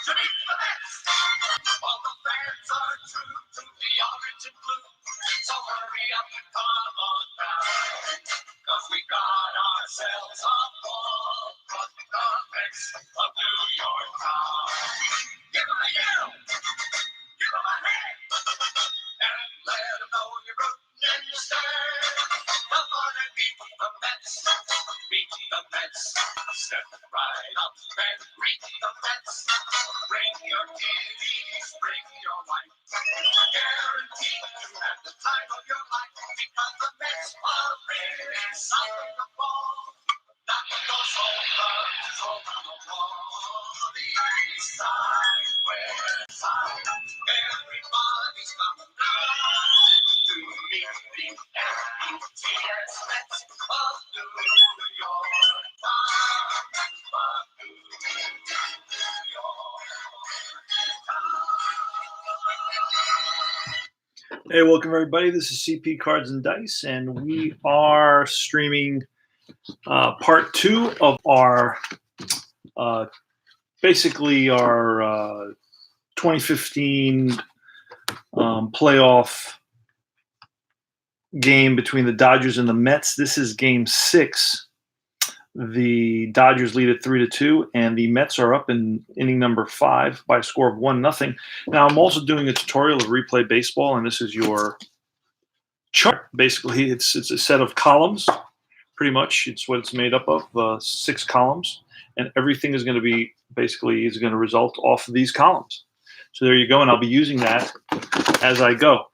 All the fans are true to the orange and blue. So hurry up and come on down. Cause we got ourselves a ball. But the Mets of New York town. Give them a yell. Give them a hand. And let them know you're rooting and you stand. Come on and beat the Mets. Beat the Mets. Step right up and greet the Mets. Bring your kiddies, bring your wife. Guaranteed to have the time of your life. Because the Mets are really solid the ball. Knocking those home runs over the wall. The east side, west side. Everybody's coming down to meet the M.E.T.S. Mets of New York. Of New York. Hey, welcome everybody. This is CP Cards and Dice, and we are streaming part 2 of our basically our 2015 playoff game between the Dodgers and the Mets. This is game 6. The Dodgers lead it 3-2, and the Mets are up in inning number 5 by a score of 1-0. Now, I'm also doing a tutorial of replay baseball, and this is your chart. Basically, it's a set of columns. Pretty much, it's what it's made up of, 6 columns, and everything is going to be basically is going to result off of these columns. So there you go, and I'll be using that as I go.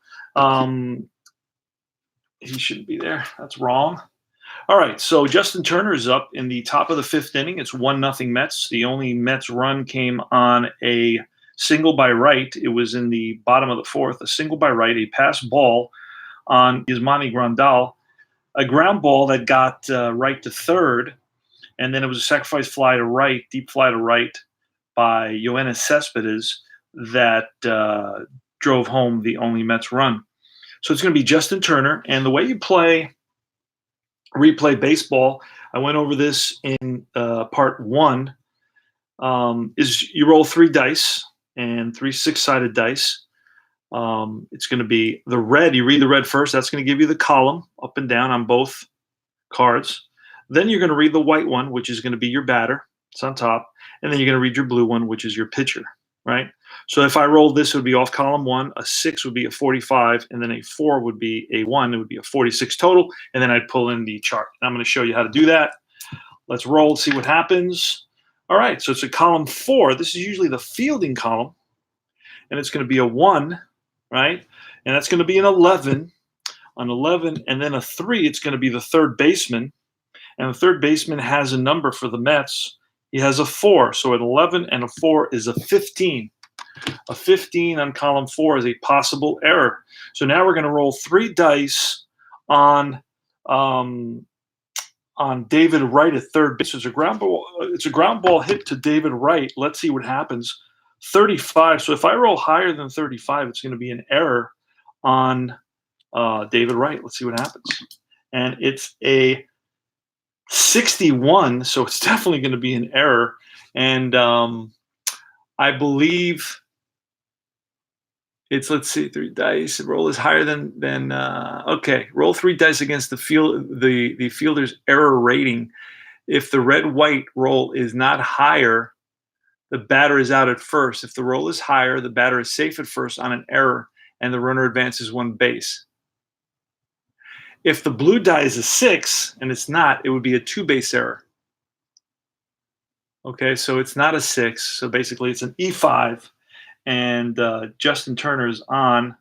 He shouldn't be there. That's wrong. All right, so Justin Turner is up in the top of the 5th inning. It's 1-0 Mets. The only Mets run came on a single by right. It was in the bottom of the 4th, a single by right, a pass ball on Yasmani Grandal, a ground ball that got right to third, and then it was a sacrifice fly to right, deep fly to right by Yoenis Cespedes that drove home the only Mets run. So it's going to be Justin Turner, and the way you play replay baseball, I went over this in part 1, is you roll 3 dice and 3 6-sided dice. It's going to be the red. You read the red first. That's going to give you the column up and down on both cards. Then you're going to read the white one, which is going to be your batter. It's on top. And then you're going to read your blue one, which is your pitcher, right? So if I rolled this, it would be off column 1. A 6 would be a 45, and then a 4 would be a 1. It would be a 46 total, and then I'd pull in the chart. And I'm going to show you how to do that. Let's roll, see what happens. All right, so it's a column 4. This is usually the fielding column, and it's going to be a 1, right? And that's going to be an 11. On 11, and then a 3, it's going to be the third baseman. And the third baseman has a number for the Mets. He has a 4. So an 11 and a 4 is a 15. A 15 on column 4 is a possible error. So now we're going to roll 3 dice on David Wright at third base. It's a ground ball hit to David Wright. Let's see what happens. 35. So if I roll higher than 35, it's going to be an error on David Wright. Let's see what happens. And it's a 61, so it's definitely going to be an error. And I believe it's, let's see, 3 dice. Roll is higher than okay. Roll 3 dice against the fielder's error rating. If the red-white roll is not higher, the batter is out at first. If the roll is higher, the batter is safe at first on an error, and the runner advances 1 base. If the blue die is a 6, and it's not, it would be a 2-base error. Okay, so it's not a 6. So basically it's an E5, and Justin Turner is on.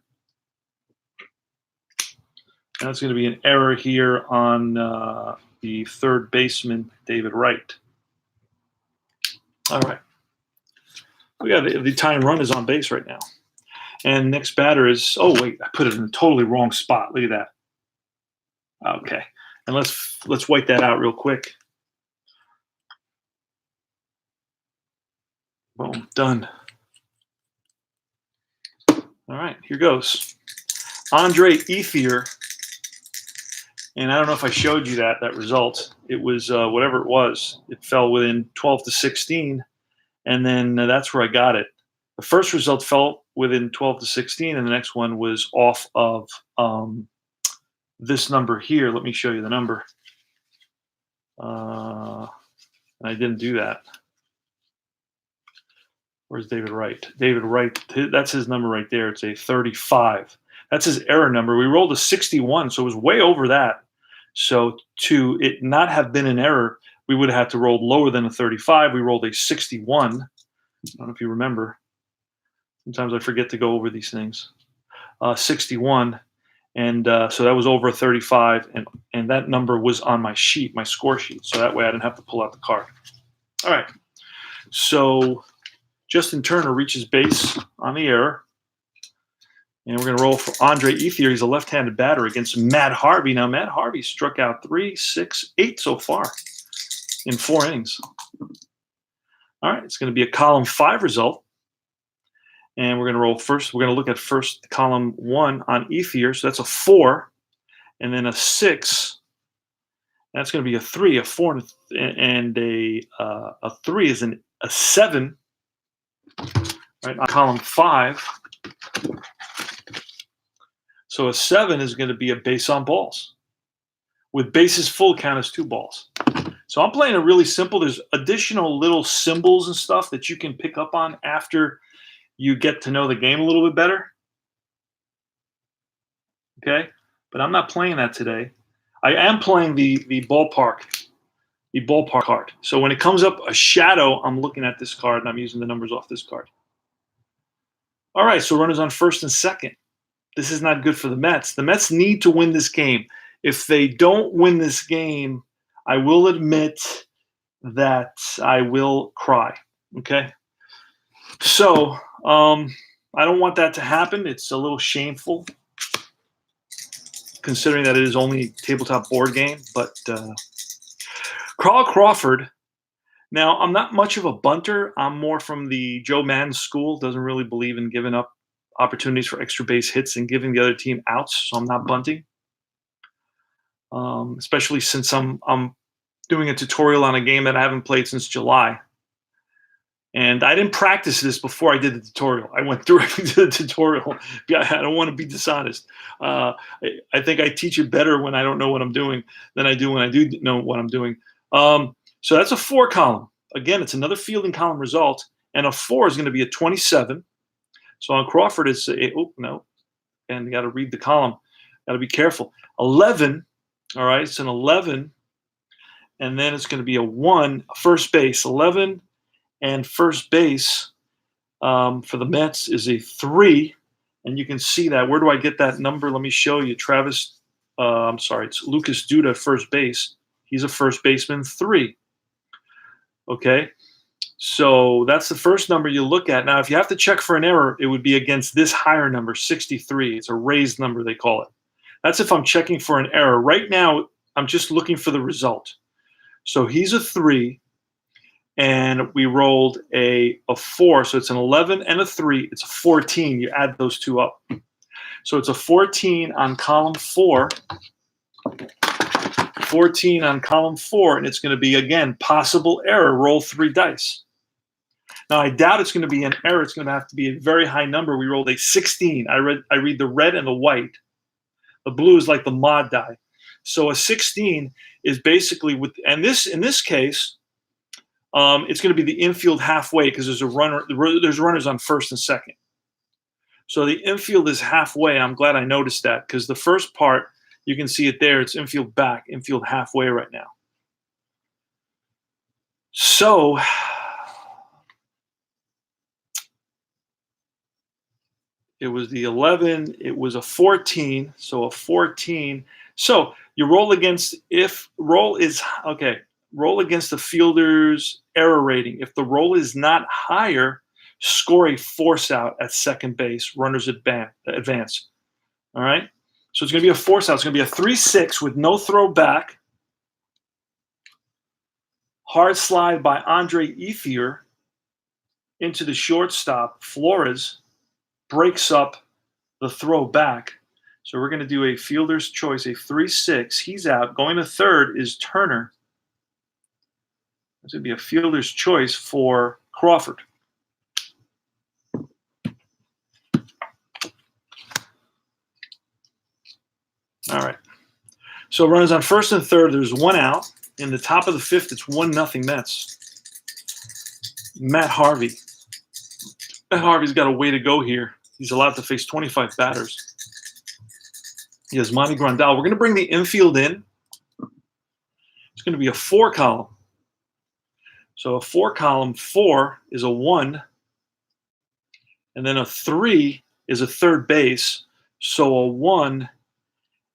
And that's going to be an error here on the third baseman, David Wright. All right. We got the tying run is on base right now. And next batter is, oh, wait, I put it in the totally wrong spot. Look at that. Okay, and let's wipe that out real quick. Boom, done. All right, here goes. Andre Ethier, and I don't know if I showed you that result. It was whatever it was. It fell within 12 to 16, And then that's where I got it. The first result fell within 12 to 16, and the next one was off of this number here. Let me show you the number. And I didn't do that. Where's David Wright? David Wright, that's his number right there. It's a 35. That's his error number. We rolled a 61, so it was way over that. So to it not have been an error, we would have had to roll lower than a 35. We rolled a 61. I don't know if you remember. Sometimes I forget to go over these things. 61. And so that was over a 35. And that number was on my sheet, my score sheet. So that way I didn't have to pull out the card. All right. So Justin Turner reaches base on the error. And we're going to roll for Andre Ethier. He's a left-handed batter against Matt Harvey. Now, Matt Harvey struck out 3, 6, 8 so far in 4 innings. All right, it's going to be a column 5 result. And we're going to roll first. We're going to look at first column 1 on Ethier. So that's a 4. And then a 6. That's going to be a 3, a 4, and a 3 is a 7. Right, on column 5. So a 7 is going to be a base on balls. With bases full, count as 2 balls. So I'm playing it really simple. There's additional little symbols and stuff that you can pick up on after you get to know the game a little bit better. Okay? But I'm not playing that today. I am playing the ballpark card. So when it comes up a shadow, I'm looking at this card and I'm using the numbers off this card. All right, so runners on first and second. This is not good for the Mets. The Mets need to win this game. If they don't win this game, I will admit that I will cry. Okay? So I don't want that to happen. It's a little shameful, considering that it is only a tabletop board game. But Carl Crawford. Now, I'm not much of a bunter. I'm more from the Joe Madden school. Doesn't really believe in giving up opportunities for extra base hits and giving the other team outs, so I'm not bunting. Especially since I'm doing a tutorial on a game that I haven't played since July. And I didn't practice this before I did the tutorial. I went directly to the tutorial. I don't want to be dishonest. I think I teach it better when I don't know what I'm doing than I do when I do know what I'm doing. So that's a 4 column. Again, it's another fielding column result. And a 4 is going to be a 27. So on Crawford, it's no. And you got to read the column. Got to be careful. 11. All right, it's an 11. And then it's going to be a 1, first base. 11 and first base for the Mets is a 3. And you can see that. Where do I get that number? Let me show you. Travis, it's Lucas Duda, first base. He's a first baseman, 3. Okay. So that's the first number you look at. Now, if you have to check for an error, it would be against this higher number, 63. It's a raised number, they call it. That's if I'm checking for an error. Right now, I'm just looking for the result. So he's a 3, and we rolled a 4. So it's an 11 and a 3. It's a 14. You add those 2 up. So it's a 14 on column 4. 14 on column 4, and it's going to be, again, possible error. Roll 3 dice. Now, I doubt it's going to be an error. It's going to have to be a very high number. We rolled a 16. I read the red and the white. The blue is like the mod die. So a 16 is basically in this case, it's going to be the infield halfway because there's runners on first and second. So the infield is halfway. I'm glad I noticed that because the first part, you can see it there. It's infield back, infield halfway right now. So it was the 11. It was a 14. So a 14. So you roll against roll against the fielder's error rating. If the roll is not higher, score a force out at second base. Runners advance. All right. So it's going to be a force out. It's going to be a 3-6 with no throw back. Hard slide by Andre Ethier into the shortstop. Flores breaks up the throw back. So we're going to do a fielder's choice, a 3-6. He's out. Going to third is Turner. It's going to be a fielder's choice for Crawford. All right. So runners on first and third. There's one out. In the top of the fifth, it's 1-0 Mets. Matt Harvey. Matt Harvey's got a way to go here. He's allowed to face 25 batters. He has Monty Grandal. We're going to bring the infield in. It's going to be a 4-column. So a 4-column, 4 is a 1. And then a 3 is a third base. So a 1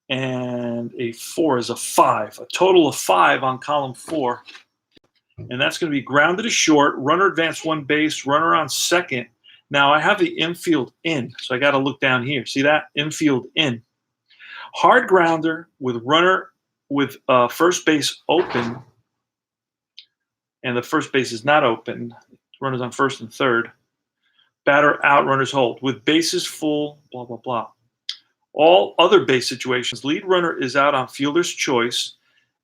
and a 4 is a 5. A total of 5 on column 4. And that's going to be grounded to short, runner advance 1 base, runner on second. Now I have the infield in, so I got to look down here. See that? Infield in. Hard grounder with runner with first base open, and the first base is not open. Runners on first and third. Batter out, runners hold. With bases full, blah, blah, blah. All other base situations, lead runner is out on fielder's choice.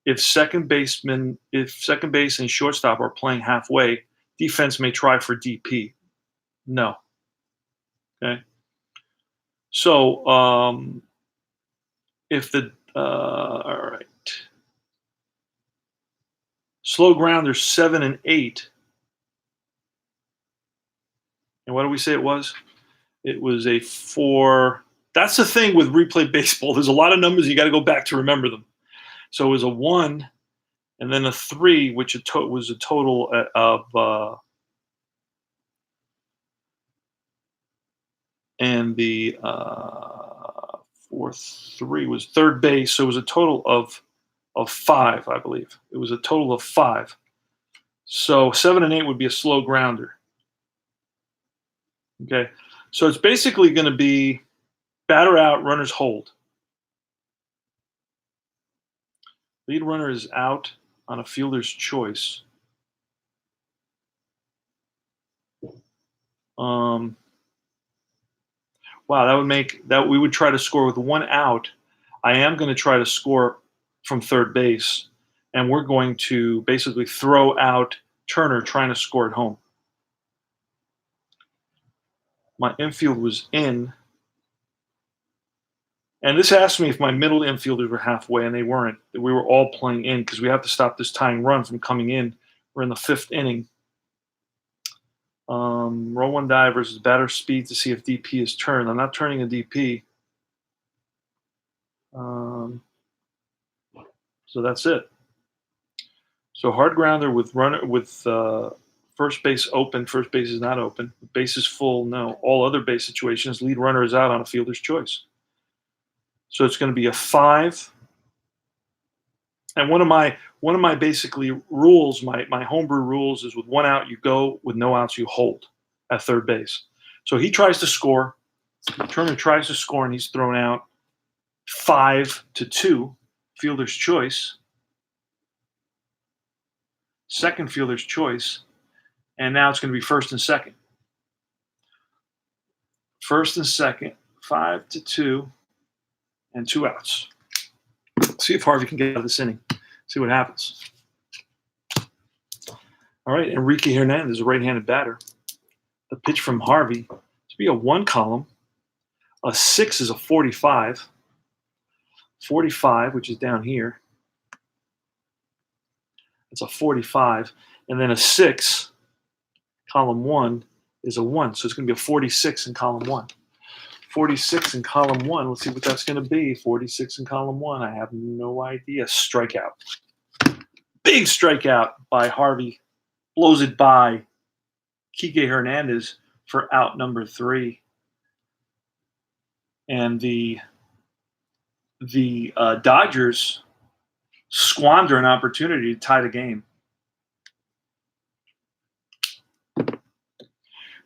If second base and shortstop are playing halfway, defense may try for DP. No. Okay. So if the all right, slow grounders 7 and 8. And what did we say it was? It was a 4. That's the thing with replay baseball. There's a lot of numbers you got to go back to remember them. So it was a 1 and then a 3, which was a total of and the 4-3 was third base. So it was a total of 5, I believe. It was a total of 5. So 7 and 8 would be a slow grounder. Okay. So it's basically going to be batter out, runners hold. Lead runner is out on a fielder's choice. Wow, that would make that we would try to score with 1 out. I am going to try to score from third base, and we're going to basically throw out Turner trying to score at home. My infield was in. And this asked me if my middle infielders were halfway, and they weren't. We were all playing in because we have to stop this tying run from coming in. We're in the 5th inning. Roll 1 die versus batter speed to see if DP is turned. I'm not turning a DP. So that's it. So hard grounder with runner with first base open. First base is not open. Base is full. No. All other base situations, lead runner is out on a fielder's choice. So it's going to be a 5. And one of my basically rules, my homebrew rules is with 1 out you go, with no outs you hold at third base. So he tries to score. Turner tries to score, and he's thrown out 5-2, fielder's choice. Second fielder's choice. And now it's going to be first and second. First and second, 5-2. And 2 outs. See if Harvey can get out of this inning. See what happens. All right, Enrique Hernandez, a right-handed batter. The pitch from Harvey to be a 1 column. A 6 is a 45. 45, which is down here. It's a 45. And then a 6, column 1, is a 1. So it's going to be a 46 in column 1. 46 in column 1. Let's see what that's going to be. 46 in column 1. I have no idea. Strikeout. Big strikeout by Harvey. Blows it by Kike Hernandez for out number 3. And the Dodgers squander an opportunity to tie the game.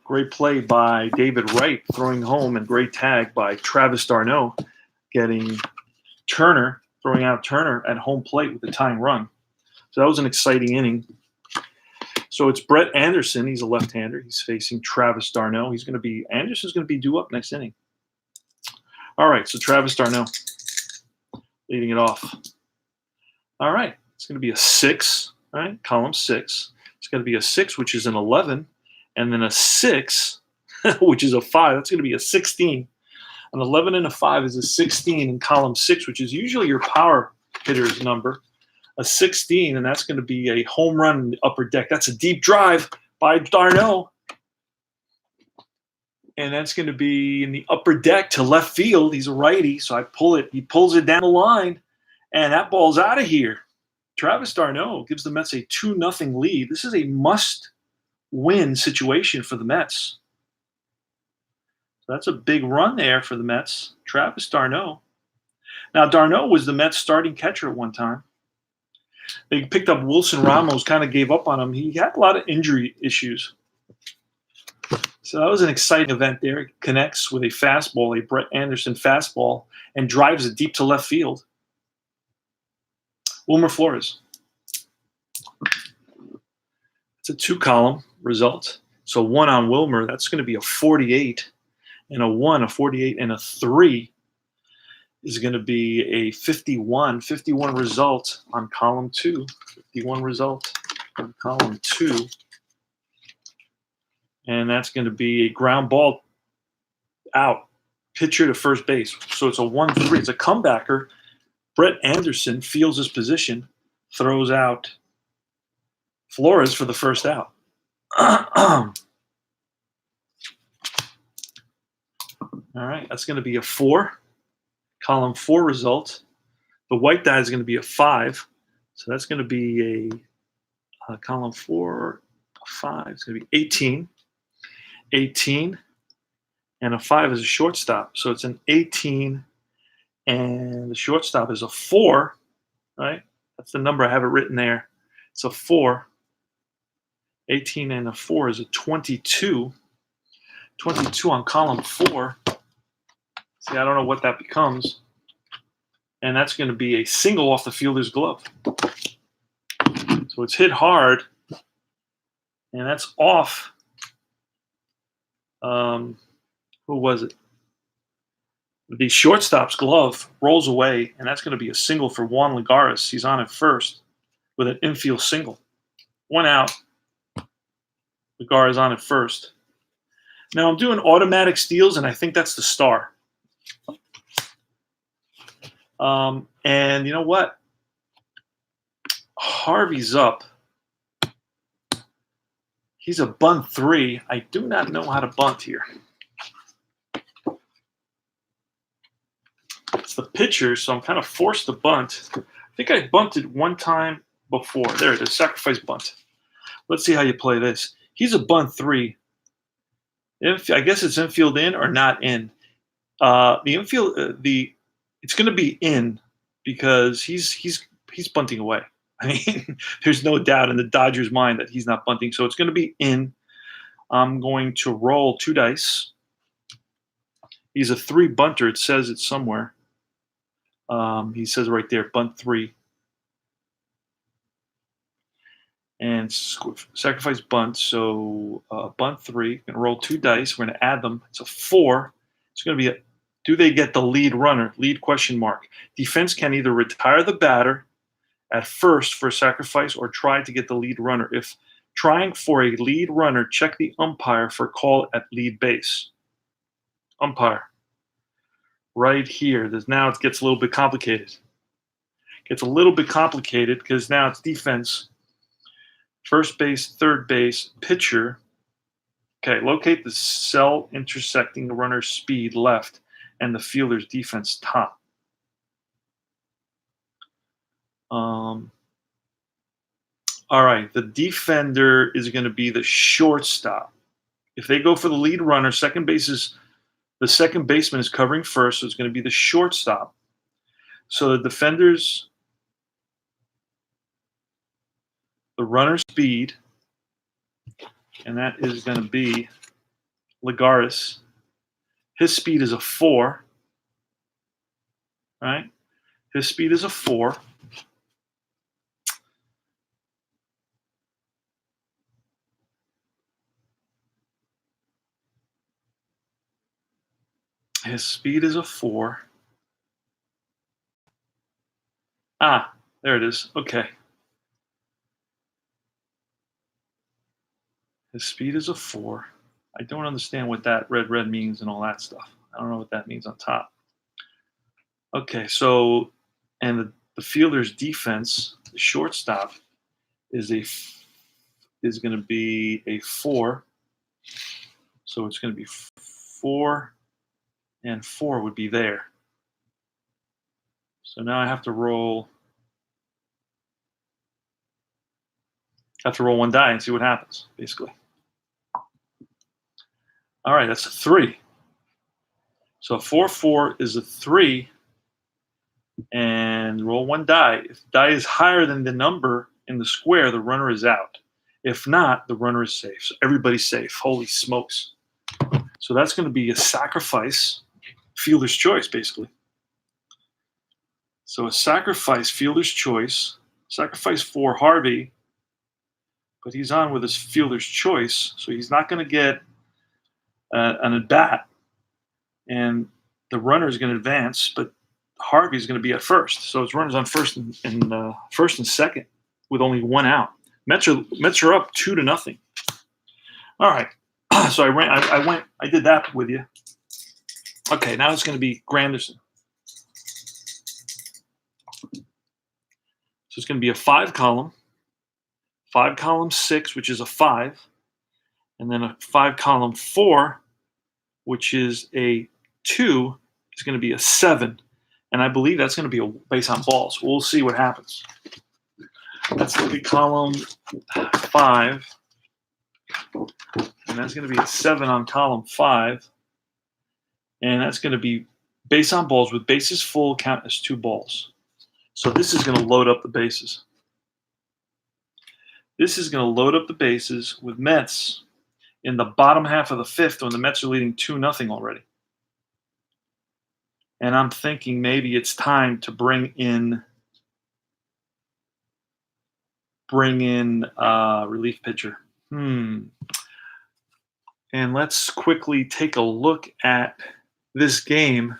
Great play by David Wright throwing home, and great tag by Travis d'Arnaud getting Turner, throwing out Turner at home plate with the tying run. So that was an exciting inning. So it's Brett Anderson. He's a left-hander. He's facing Travis d'Arnaud. Anderson's going to be due up next inning. All right, so Travis d'Arnaud leading it off. All right, it's going to be a 6, all right, column 6. It's going to be a 6, which is an 11. and then a 6, which is a 5. That's going to be a 16. An 11 and a 5 is a 16 in column 6, which is usually your power hitter's number. A 16, and that's going to be a home run in the upper deck. That's a deep drive by d'Arnaud. And that's going to be in the upper deck to left field. He's a righty, so I pull it. He pulls it down the line, and that ball's out of here. Travis d'Arnaud gives the Mets a 2-0 lead. This is a must-win situation for the Mets. So that's a big run there for the Mets. Travis d'Arnaud. Now, d'Arnaud was the Mets starting catcher at one time. They picked up Wilson Ramos, kind of gave up on him. He had a lot of injury issues. So that was an exciting event there. He connects with a fastball, a Brett Anderson fastball, and drives it deep to left field. Wilmer Flores. It's a 2-column result. So 1 on Wilmer, that's going to be a 48, and a 1, a 48, and a 3 is going to be a 51. 51 result on column 2. 51 result on column 2. And that's going to be a ground ball out, pitcher to first base. So it's a 1-3. It's a comebacker. Brett Anderson fields his position, throws out Flores for the first out. All right, that's going to be a 4. Column 4 result. The white die is going to be a 5. So that's going to be a column 4, a 5. It's going to be 18. 18. And a 5 is a shortstop. So it's an 18. And the shortstop is a 4. Right? That's the number. I have it written there. It's a 4. 18 and a 4 is a 22. 22 on column 4. See, I don't know what that becomes. And that's going to be a single off the fielder's glove. So it's hit hard. And that's off. Who was it? The shortstop's glove rolls away, and that's going to be a single for Juan Lagares. He's on at first with an infield single. 1 out. Lagares on at first. Now I'm doing automatic steals, and I think that's the star. And you know what? Harvey's up. He's a bunt 3. I do not know how to bunt here. It's the pitcher, so I'm kind of forced to bunt. I think I bunted one time before. There it is, sacrifice bunt. Let's see how you play this. He's a bunt 3. I guess it's infield in or not in. The infield, it's going to be in because he's bunting away. I mean, there's no doubt in the Dodgers' mind that he's not bunting, so it's going to be in. I'm going to roll 2 dice. He's a 3 bunter. It says it somewhere. He says right there, bunt 3. And sacrifice bunt. So bunt 3. Going to roll 2 dice. We're going to add them. It's a 4. It's going to be do they get the lead runner? Lead question mark. Defense can either retire the batter at first for a sacrifice or try to get the lead runner. If trying for a lead runner, check the umpire for call at lead base. Umpire. Right here. Now it gets a little bit complicated. Gets a little bit complicated because now it's defense. First base, third base, pitcher. Okay, locate the cell intersecting the runner's speed left and the fielder's defense top. All right, the defender is going to be the shortstop. If they go for the lead runner, the second baseman is covering first, so it's going to be the shortstop. So the defenders, the runner's speed, and that is going to be Lagares. His speed is a 4. Right? His speed is a 4. His speed is a 4. Ah, there it is. Okay. His speed is a 4. I don't understand what that red means and all that stuff. I don't know what that means on top. Okay, so and the fielder's defense, the shortstop, is going to be a 4. So it's going to be 4 and 4 would be there. So now I have to roll one die and see what happens, basically. All right, that's a 3. So 4 is a 3, and roll one die. If the die is higher than the number in the square, the runner is out. If not, the runner is safe. So everybody's safe. Holy smokes. So that's going to be a sacrifice, fielder's choice, basically. So a sacrifice, fielder's choice, sacrifice for Harvey, but he's on with his fielder's choice, so he's not going to get an at bat, and the runner is going to advance, but Harvey's going to be at first. So his runner's on first and second with only one out. Mets are up 2-0. All right. So I did that with you. Okay, now it's going to be Granderson. So it's going to be a 5-column, 6, which is a 5, and then a 5-column 4, which is a 2, is going to be a 7. And I believe that's going to be a base on balls. We'll see what happens. That's going to be column 5. And that's going to be a 7 on column 5. And that's going to be base on balls with bases full, count as 2 balls. So this is going to load up the bases. This is going to load up the bases with Mets in the bottom half of the 5th when the Mets are leading 2-0 already. And I'm thinking maybe it's time to bring in relief pitcher. And let's quickly take a look at this game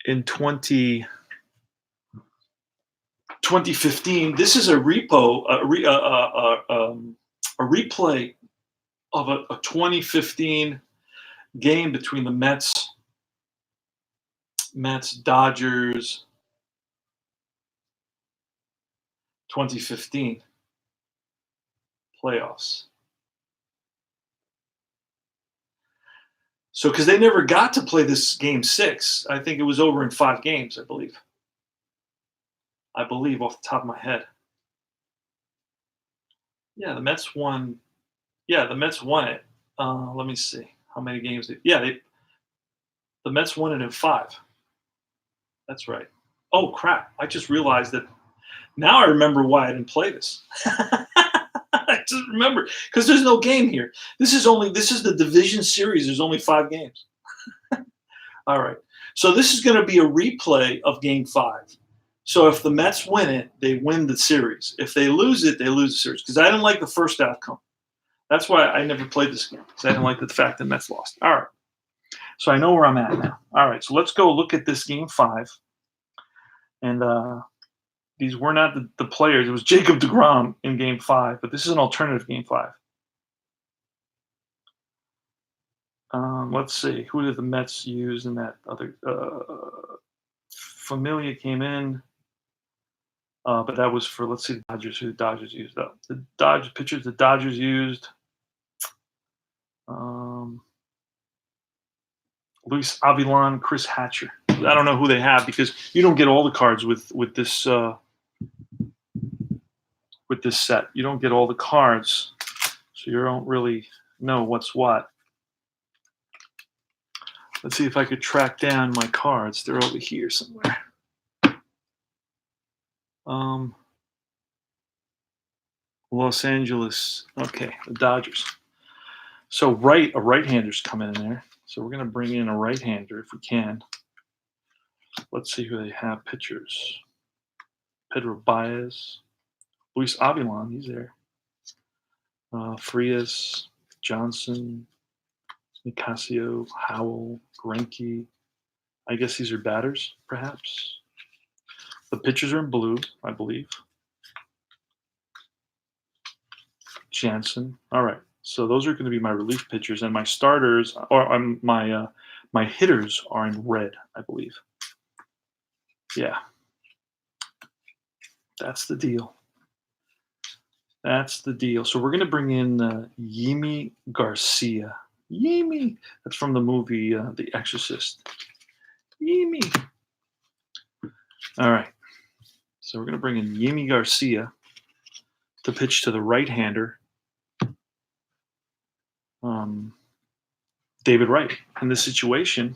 in 2015. This is a replay of a 2015 game between the Mets Dodgers 2015 playoffs. So, because they never got to play this game 6, I think it was over in 5 games, I believe off the top of my head. Yeah, the Mets won. Yeah, the Mets won it. Let me see how many games. The Mets won it in 5. That's right. Oh crap! I just realized that. Now I remember why I didn't play this. I just remember because there's no game here. This is the division series. There's only 5 games. All right. So this is going to be a replay of Game 5. So if the Mets win it, they win the series. If they lose it, they lose the series. Because I didn't like the first outcome. That's why I never played this game. Because I didn't like the fact that Mets lost. All right. So I know where I'm at now. All right. So let's go look at this Game 5. And these were not the players. It was Jacob deGrom in Game 5. But this is an alternative Game 5. Let's see. Who did the Mets use in that other? Familia came in. But that was for, let's see, the Dodgers. Who the Dodgers used? The Dodgers pitchers the Dodgers used. Luis Avilan, Chris Hatcher. I don't know who they have because you don't get all the cards with this set. You don't get all the cards, so you don't really know what's what. Let's see if I could track down my cards. They're over here somewhere. Los Angeles. Okay, the Dodgers. So a right-hander's coming in there. So we're going to bring in a right-hander if we can. Let's see who they have pitchers. Pedro Baez. Luis Avilan, he's there. Frias, Johnson, Nicasio, Howell, Greinke. I guess these are batters, perhaps. The pitchers are in blue, I believe. Jansen. All right. So those are going to be my relief pitchers, and my starters, or my hitters, are in red, I believe. Yeah, that's the deal. That's the deal. So we're going to bring in Yimi Garcia. Yimi. That's from the movie The Exorcist. Yimi. All right. So we're going to bring in Yimi Garcia to pitch to the right-hander, David Wright, in this situation.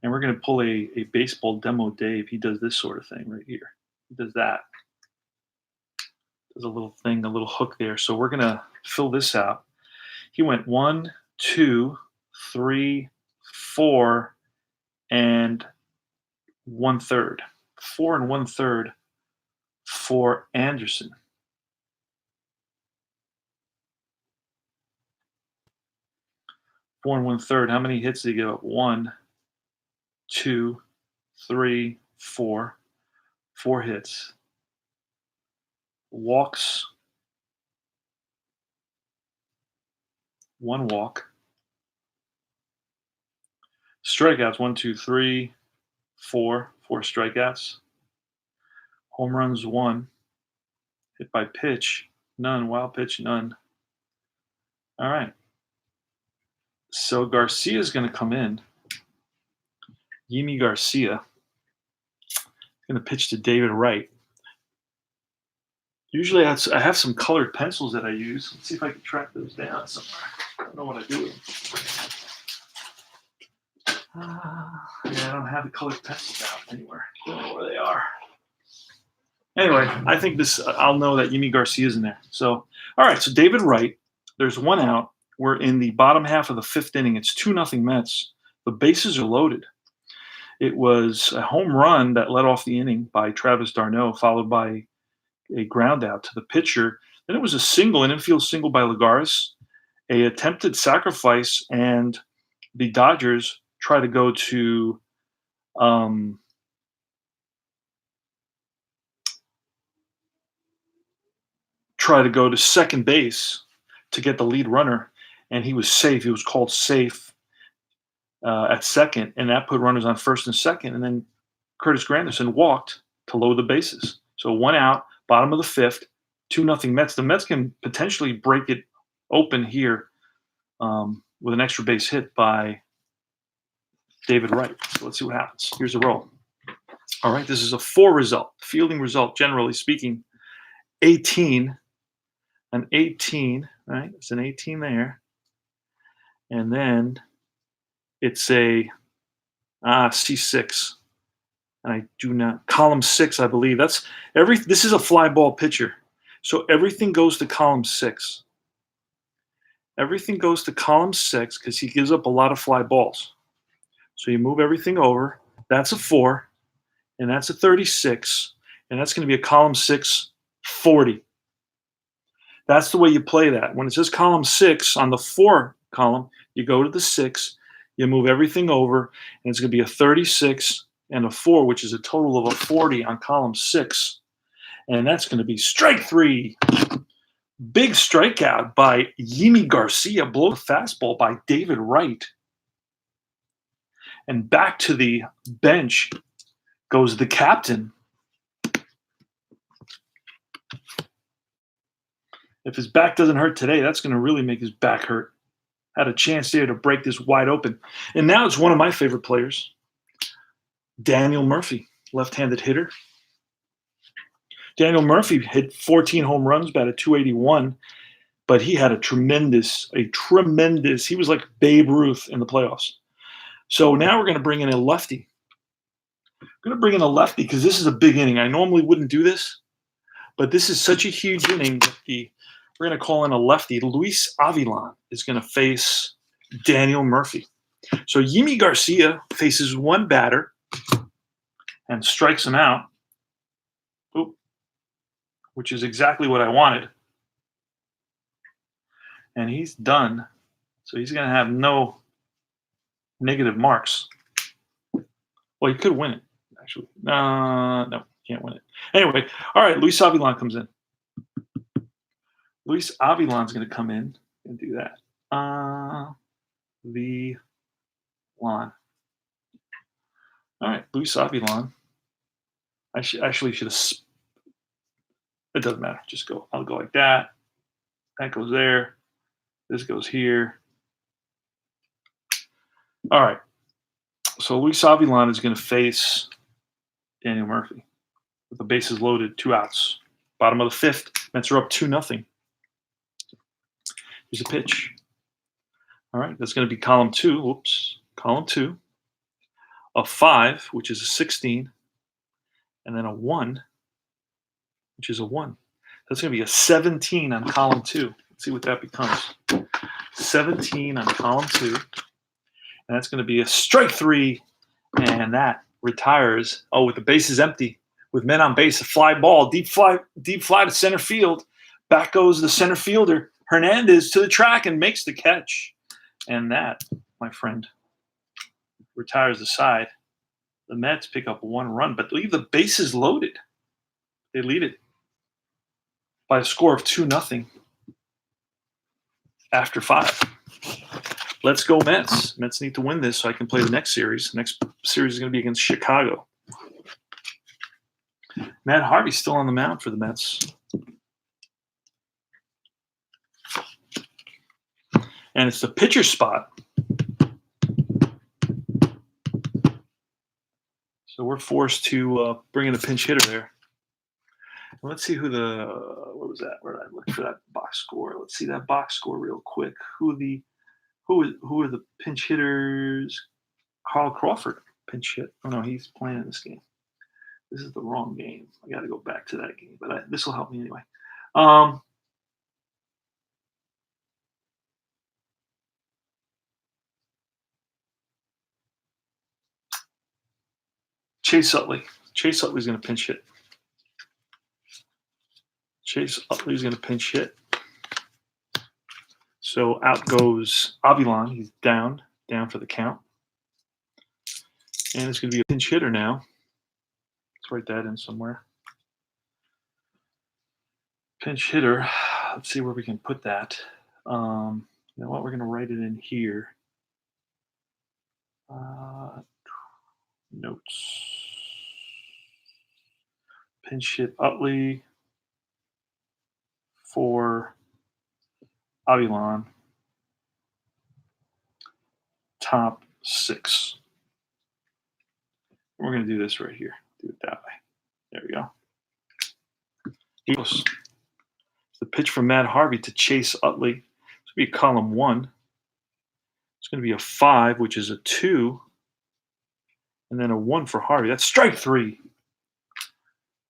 And we're going to pull a baseball demo Dave. He does this sort of thing right here. He does that. There's a little thing, a little hook there. So we're going to fill this out. He went 1, 2, 3, 4, and 1/3. 4 and 1/3 for Anderson. Four and 1/3. How many hits did he give up? 1, 2, 3, 4. 4 hits. Walks. 1 walk. Strikeouts, 1, 2, 3, 4. 4 strikeouts. Home runs, 1. Hit by pitch, none. Wild pitch, none. All right. So Garcia is going to come in. Yimi Garcia is going to pitch to David Wright. Usually I have some colored pencils that I use. Let's see if I can track those down somewhere. I don't know what I do with them. Yeah, I don't have the colored pencils out anywhere. I don't know where they are. Anyway, I think this, I'll know that Yimi Garcia is in there. So, all right, so David Wright, there's 1 out. We're in the bottom half of the 5th inning. It's 2-0 Mets. The bases are loaded. It was a home run that led off the inning by Travis d'Arnaud, followed by a ground out to the pitcher. Then it was a single, an infield single by Lagares, a attempted sacrifice, and the Dodgers try to go to second base to get the lead runner, and he was safe. He was called safe at second, and that put runners on first and second. And then Curtis Granderson walked to load the bases. So 1 out, bottom of the 5th, 2-0 Mets. The Mets can potentially break it open here with an extra base hit by David Wright. So let's see what happens. Here's the roll. All right, this is a 4 result, fielding result, generally speaking. 18, an 18, right? It's an 18 there. And then it's a C6. And I do not, column 6, I believe. This is a fly ball pitcher. So everything goes to column 6. Everything goes to column 6 because he gives up a lot of fly balls. So you move everything over. That's a 4, and that's a 36, and that's going to be a column 6 40. That's the way you play that. When it says column 6 on the 4 column, you go to the 6, you move everything over, and it's going to be a 36 and a 4, which is a total of a 40 on column 6. And that's going to be strike 3. Big strikeout by Yimi Garcia. Blow the fastball by David Wright. And back to the bench goes the captain. If his back doesn't hurt today, that's going to really make his back hurt. Had a chance there to break this wide open. And now it's one of my favorite players, Daniel Murphy, left-handed hitter. Daniel Murphy hit 14 home runs, batted .281, but he had a tremendous, he was like Babe Ruth in the playoffs. So now we're going to bring in a lefty. I'm going to bring in a lefty because this is a big inning. I normally wouldn't do this, but this is such a huge inning that we're going to call in a lefty. Luis Avilan is going to face Daniel Murphy. So Yimi Garcia faces one batter and strikes him out, which is exactly what I wanted. And he's done. So he's going to have no negative marks. Well, he could win it, actually. No, can't win it. Anyway, all right, Luis Avilan comes in. Luis Avilan's going to come in and do that. Avilan. All right, Luis Avilan. I should have. It doesn't matter. Just go. I'll go like that. That goes there. This goes here. All right. So Luis Avilan is going to face Daniel Murphy with the bases loaded, 2 outs. Bottom of the 5th. Mets are up 2-0. Here's a pitch. All right, that's going to be column 2. Whoops. Column 2. A 5, which is a 16. And then a 1, which is a 1. That's going to be a 17 on column 2. Let's see what that becomes. 17 on column 2. And that's going to be a strike 3. And that retires. Oh, with the bases empty. With men on base, a fly ball. Deep fly to center field. Back goes the center fielder. Hernandez to the track and makes the catch. And that, my friend, retires the side. The Mets pick up 1 run, but leave the bases loaded. They lead it by a score of 2-0 after 5. Let's go Mets. Mets need to win this so I can play the next series. The next series is going to be against Chicago. Matt Harvey's still on the mound for the Mets. And it's the pitcher spot. So we're forced to bring in a pinch hitter there. And let's see who what was that? Where did I look for that box score? Let's see that box score real quick. Who are the pinch hitters? Carl Crawford pinch hit. Oh no, he's playing in this game. This is the wrong game. I got to go back to that game, but this will help me anyway. Chase Utley. Chase Utley's going to pinch hit. Chase Utley's going to pinch hit. So out goes Avilan. He's down for the count. And it's going to be a pinch hitter now. Let's write that in somewhere. Pinch hitter. Let's see where we can put that. You know what? We're going to write it in here. Notes. Pinch hit Utley for Avilan. Top 6. We're going to do this right here. Do it that way. There we go. Eagles. The pitch from Matt Harvey to Chase Utley. It's going to be column 1. It's going to be a 5, which is a 2. And then a 1 for Harvey. That's strike 3.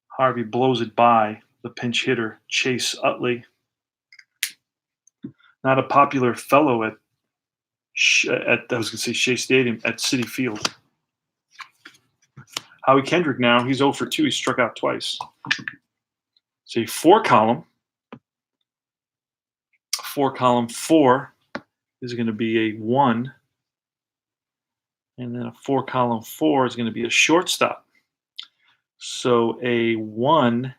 Harvey blows it by the pinch hitter, Chase Utley. Not a popular fellow at I was going to say Shea Stadium, at Citi Field. Howie Kendrick now, he's 0 for 2. He struck out twice. So a 4 column. 4 column 4 is going to be a 1. And then a 4 column 4 is going to be a shortstop. So a 1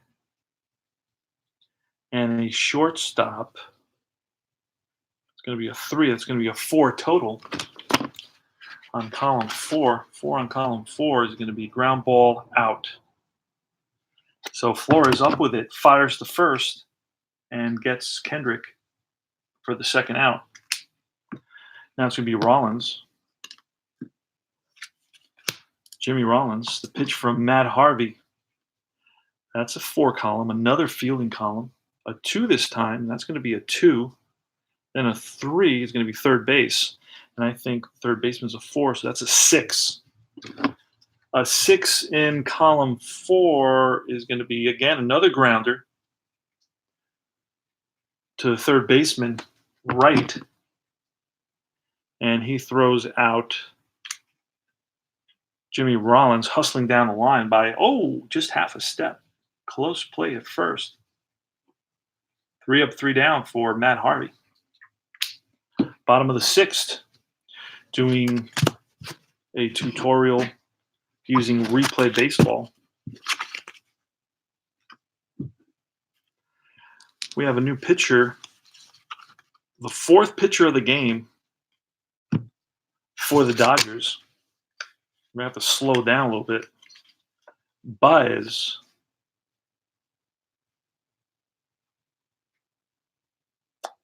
and a shortstop. It's going to be a 3. That's going to be a 4 total on column 4. 4 on column 4 is going to be ground ball out. So Flores up with it, fires the first, and gets Kendrick for the second out. Now it's going to be Rollins. Jimmy Rollins, the pitch from Matt Harvey. That's a 4 column, another fielding column. A 2 this time, that's going to be a 2. Then a 3 is going to be third base. And I think third baseman's a 4, so that's a 6. A 6 in column 4 is going to be, again, another grounder to the third baseman, right. And he throws out Jimmy Rollins, hustling down the line by, just half a step. Close play at first. 3 up, 3 down for Matt Harvey. Bottom of the 6th, doing a tutorial using replay baseball. we have a new pitcher, the fourth pitcher of the game for the Dodgers. We have to slow down a little bit. Baez.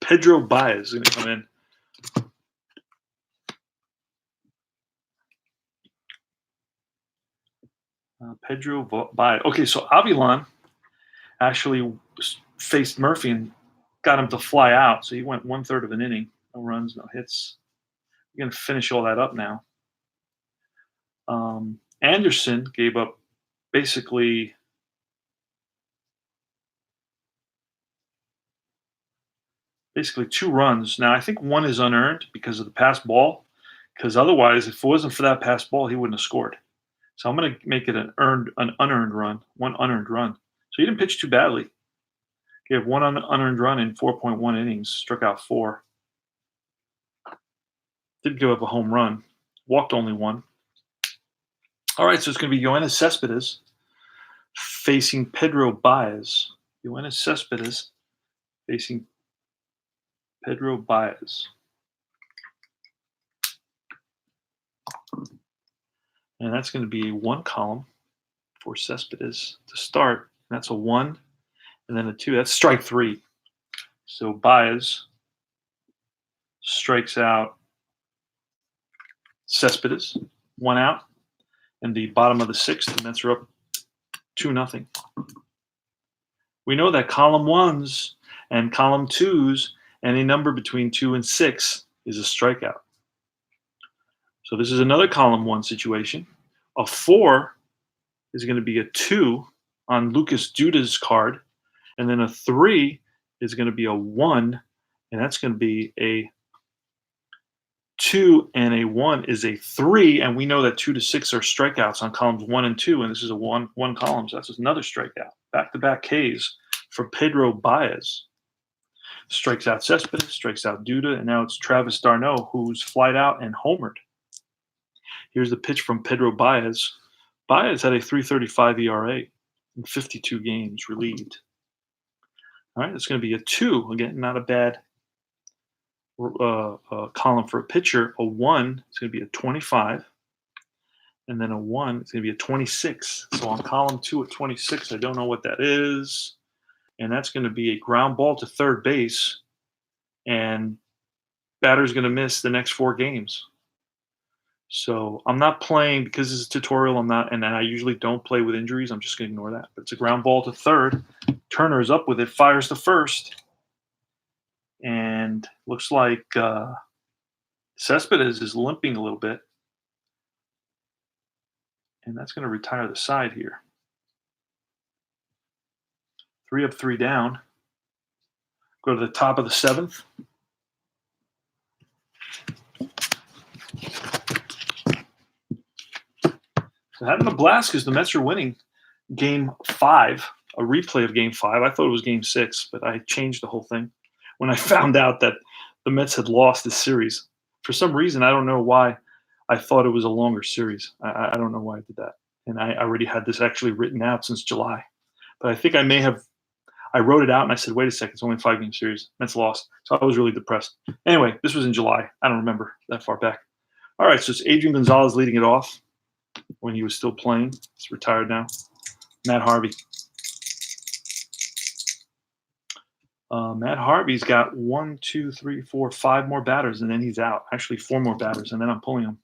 Pedro Baez is going to come in. Pedro Baez. Okay, so Avilan actually faced Murphy and got him to fly out. So he went 1/3 of an inning. No runs, no hits. We're going to finish all that up now. Anderson gave up basically two runs. Now, I think one is unearned because of the pass ball, because otherwise, if it wasn't for that pass ball, he wouldn't have scored. So I'm going to make it an unearned run, one unearned run. So he didn't pitch too badly. He had one unearned run in 4.1 innings, struck out 4. Did give up a home run, walked only 1. All right, so it's going to be Yoenis Cespedes facing Pedro Baez. Yoenis Cespedes facing Pedro Baez. And that's going to be 1 column for Cespedes to start. And that's a 1 and then a 2. That's strike 3. So Baez strikes out Cespedes, 1 out. And the bottom of the 6th, the Mets are up 2-0. We know that column 1s and column 2s, any number between 2 and 6 is a strikeout. So this is another column 1 situation. A 4 is going to be a 2 on Lucas Duda's card, and then a 3 is going to be a 1, and that's going to be a 2, and a 1 is a 3, and we know that 2 to 6 are strikeouts on columns 1 and 2, and this is a 1 column, so that's another strikeout. Back-to-back Ks for Pedro Baez. Strikes out Cespedes, strikes out Duda, and now it's Travis d'Arnaud who's flied out and homered. Here's the pitch from Pedro Baez. Baez had a 3.35 ERA in 52 games relieved. All right, it's going to be a 2. Again, not a bad column for a pitcher. A 1 is going to be a 25, and then a 1 is going to be a 26. So on column 2 at 26, I don't know what that is, and that's going to be a ground ball to third base, and batter's going to miss the next 4 games. So I'm not playing because this is a tutorial. I'm not, and I usually don't play with injuries. I'm just going to ignore that. But it's a ground ball to third. Turner is up with it, fires to first. And looks like Cespedes is limping a little bit. And that's going to retire the side here. 3 up, 3 down. Go to the top of the 7th. So having a blast because the Mets are winning Game 5, a replay of Game 5. I thought it was Game 6, but I changed the whole thing when I found out that the Mets had lost this series. For some reason, I don't know why I thought it was a longer series. I don't know why I did that. And I already had this actually written out since July. But I think I wrote it out and I said, wait a second, it's only a 5-game series. Mets lost. So I was really depressed. Anyway, this was in July. I don't remember that far back. All right, so it's Adrian Gonzalez leading it off when he was still playing. He's retired now. Matt Harvey. Matt Harvey's got 1, 2, 3, 4, 5 more batters, and then he's out. Actually, 4 more batters, and then I'm pulling him.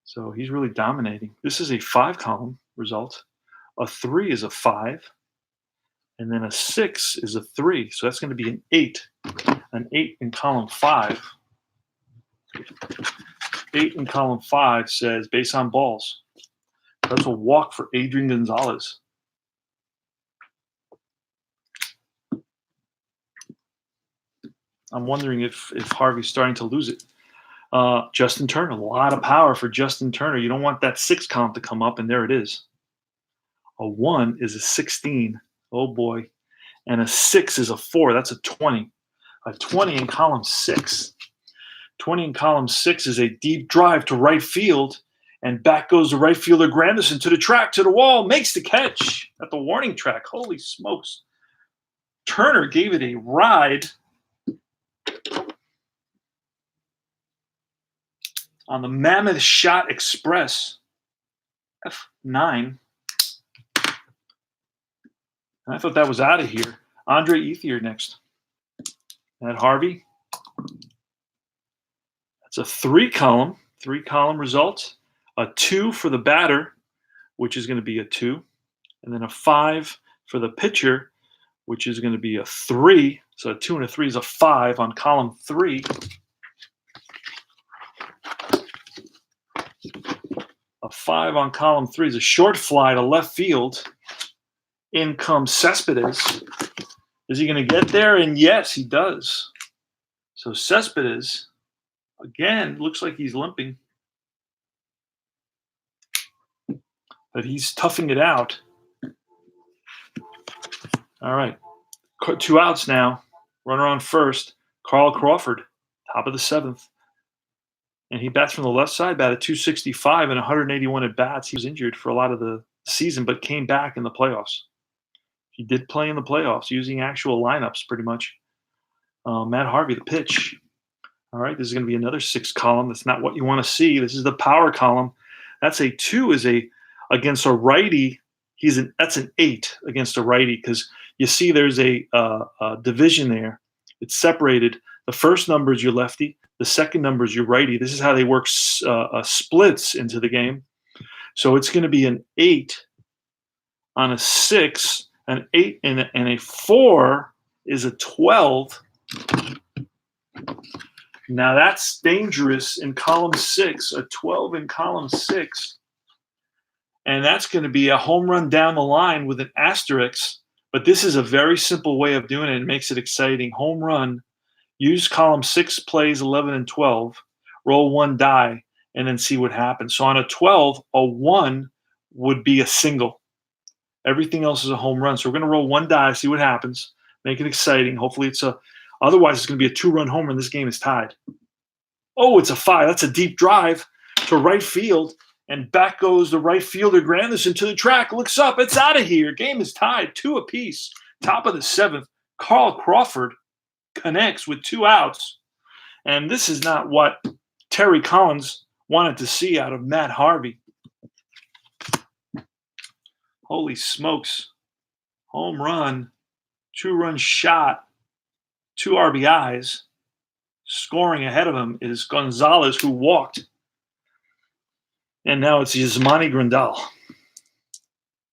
So he's really dominating. This is a 5-column result. A 3 is a 5, and then a 6 is a 3. So that's going to be an 8. An 8 in column 5. 8 in column 5 says base on balls. That's a walk for Adrian Gonzalez. I'm wondering if Harvey's starting to lose it. Justin Turner, a lot of power for Justin Turner. You don't want that 6 count to come up, and there it is. A 1 is a 16. Oh, boy. And a 6 is a 4. That's a 20. A 20 in column 6. 20 in column 6 is a deep drive to right field, and back goes the right fielder Granderson to the track, to the wall, makes the catch at the warning track. Holy smokes. Turner gave it a ride on the Mammoth Shot Express F9. And I thought that was out of here. Andre Ethier next. Matt Harvey. That's a three column result. A 2 for the batter, which is going to be a 2. And then a 5 for the pitcher, which is going to be a 3. So a 2 and a 3 is a 5 on column 3. A 5 on column 3 is a short fly to left field. In comes Cespedes. Is he going to get there? And yes, he does. So Cespedes, again, looks like he's limping. But he's toughing it out. All right. 2 outs now. Runner on first. Carl Crawford, top of the 7th. And he bats from the left side, batted .265 and 181 at bats. He was injured for a lot of the season, but came back in the playoffs. He did play in the playoffs using actual lineups pretty much. Matt Harvey, the pitch. All right, this is going to be another 6 column. That's not what you want to see. This is the power column. That's a 2 against a righty. That's an 8 against a righty because you see there's a division there. It's separated. The first number is your lefty. The second number is your righty. This is how they work splits into the game. So it's going to be an 8 on a 6, an 8 and a 4 is a 12. Now that's dangerous in column 6, a 12 in column 6. And that's going to be a home run down the line with an asterisk. But this is a very simple way of doing it. It makes it exciting. Home run. Use column 6 plays 11 and 12. Roll 1 die and then see what happens. So on a 12, a 1 would be a single. Everything else is a home run. So we're going to roll 1 die, see what happens. Make it exciting. Hopefully otherwise it's going to be a 2-run homer and this game is tied. Oh, it's a 5. That's a deep drive to right field. And back goes the right fielder, Granderson, to the track. Looks up. It's out of here. Game is tied. 2 apiece. Top of the 7th. Carl Crawford connects with 2 outs. And this is not what Terry Collins wanted to see out of Matt Harvey. Holy smokes. Home run. 2-run shot. 2 RBIs. Scoring ahead of him is Gonzalez, who walked. And now it's Yasmani Grandal.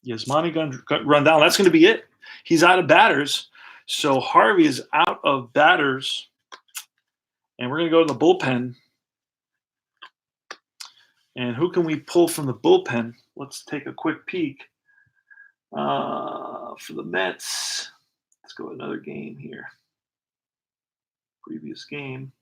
Grandal, that's going to be it. He's out of batters. So Harvey is out of batters. And we're going to go to the bullpen. And who can we pull from the bullpen? Let's take a quick peek. For the Mets, let's go another game here. Previous game.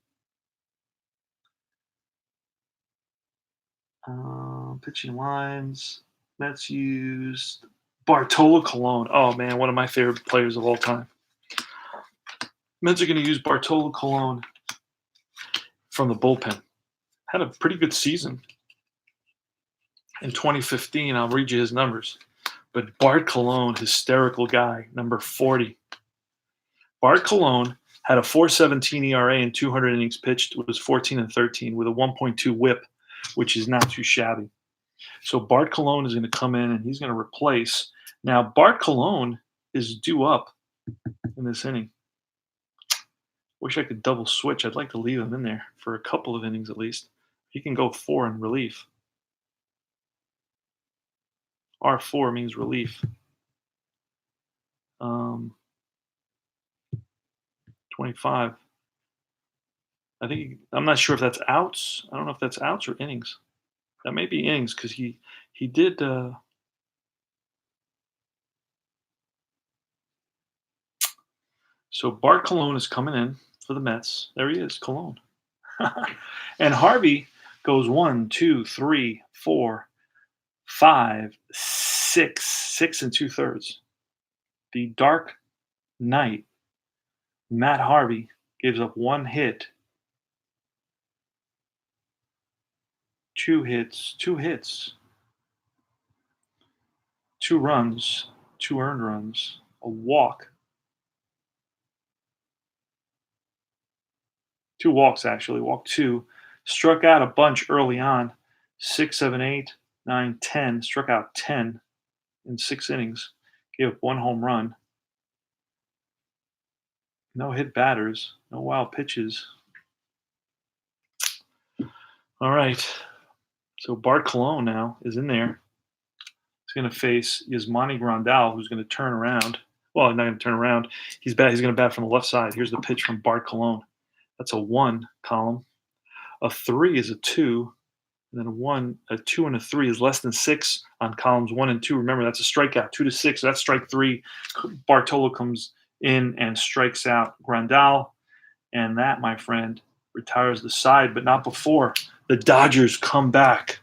Pitching lines. Mets used Bartolo Colon. Oh, man, one of my favorite players of all time. Mets are going to use Bartolo Colon from the bullpen. Had a pretty good season in 2015. I'll read you his numbers. But Bart Colon, hysterical guy, number 40. Bart Colon had a 4.17 ERA and 200 innings pitched. It was 14-13 with a 1.2 WHIP, which is not too shabby. So Bart Colon is going to come in and he's going to replace. Now, Bart Colon is due up in this inning. Wish I could double switch. I'd like to leave him in there for a couple of innings at least. He can go 4 in relief. R4 means relief. 25. I'm not sure if that's outs. I don't know if that's outs or innings. That may be innings because he did. So Bart Colon is coming in for the Mets. There he is, Colon. And Harvey goes 1, 2, 3, 4, 5, 6 and 2/3. The Dark Knight, Matt Harvey, gives up 1 hit, 2 hits, 2 runs, 2 earned runs, a walk, 2 walks actually, walked 2, struck out a bunch early on, 6, 7, 8, 9, 10, struck out 10 in 6 innings, gave up 1 home run, no hit batters, no wild pitches. All right, so Bart Colon now is in there. He's going to face Yasmani Grandal, who's going to turn around. Well, not going to turn around. He's going to bat from the left side. Here's the pitch from Bart Colon. That's a 1 column. A 3 is a 2. And then a 2 and a 3 is less than 6 on columns 1 and 2. Remember, that's a strikeout, 2 to 6. So that's strike 3. Bartolo comes in and strikes out Grandal. And that, my friend, retires the side, but not before the Dodgers come back.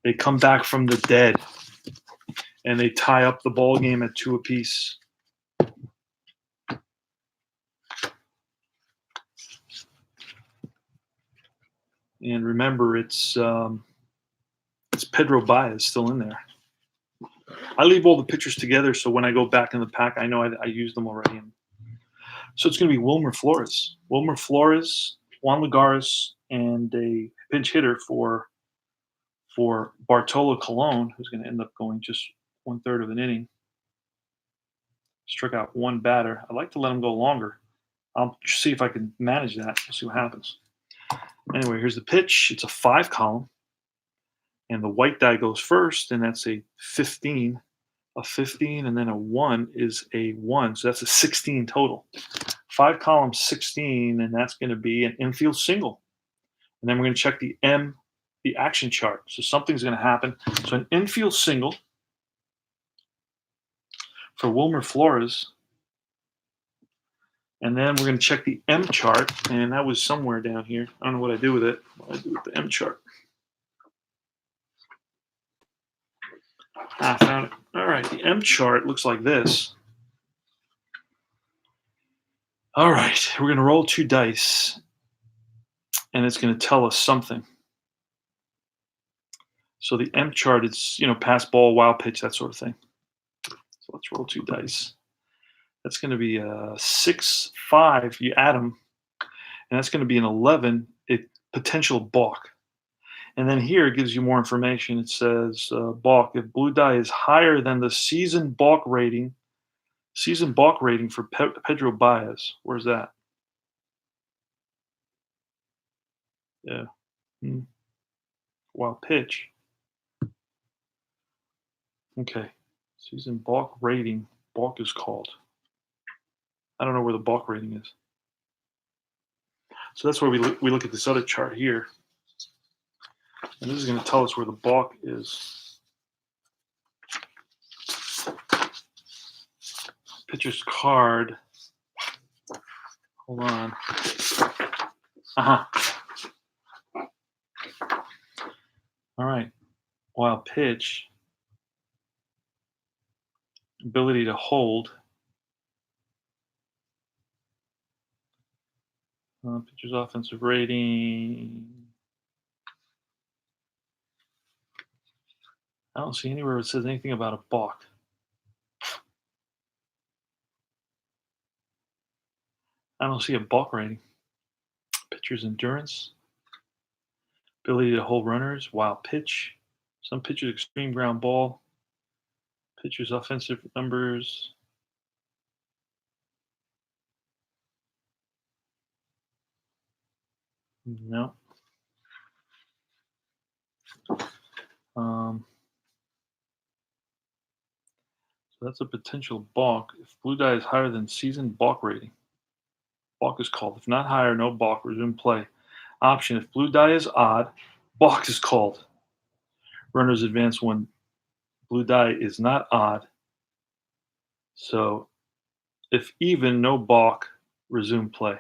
They come back from the dead, and they tie up the ball game at 2 apiece. And remember, it's Pedro Baez still in there. I leave all the pitchers together, so when I go back in the pack, I know I used them already. So it's going to be Wilmer Flores, Juan Lagares, and a pinch hitter for Bartolo Colon, who's going to end up going just 1/3 of an inning. Struck out 1 batter. I'd like to let him go longer. I'll see if I can manage that. We'll see what happens. Anyway, here's the pitch. It's a 5 column. And the white die goes first, and that's a 15. A 15, and then a 1 is a 1. So that's a 16 total. 5 columns, 16, and that's going to be an infield single. And then we're going to check the action chart. So something's going to happen. So an infield single for Wilmer Flores. And then we're going to check the M chart, and that was somewhere down here. I don't know what I do with it. What I do with the M chart. I found it. All right, the M chart looks like this. All right, we're going to roll 2 dice, and it's going to tell us something. So the M chart is, pass ball, wild pitch, that sort of thing. So let's roll 2 dice. That's going to be a 6, 5. You add them, and that's going to be an 11. Potential balk. And then here it gives you more information. It says balk. If blue die is higher than the season balk rating for Pedro Baez. Where's that? Yeah. Wild pitch. Okay. Season balk rating. Balk is called. I don't know where the balk rating is. So that's where we look at this other chart here. And this is going to tell us where the balk is. Pitcher's card. Hold on. All right. Wild pitch. Ability to hold. Pitcher's offensive rating. I don't see anywhere it says anything about a balk. I don't see a balk rating. Pitcher's endurance. Ability to hold runners. Wild pitch. Some pitchers extreme ground ball. Pitcher's offensive numbers. No. So that's a potential balk. If blue die is higher than season balk rating, balk is called. If not higher, no balk. Resume play. Option: if blue die is odd, balk is called. Runners advance when blue die is not odd. So if even, no balk, resume play.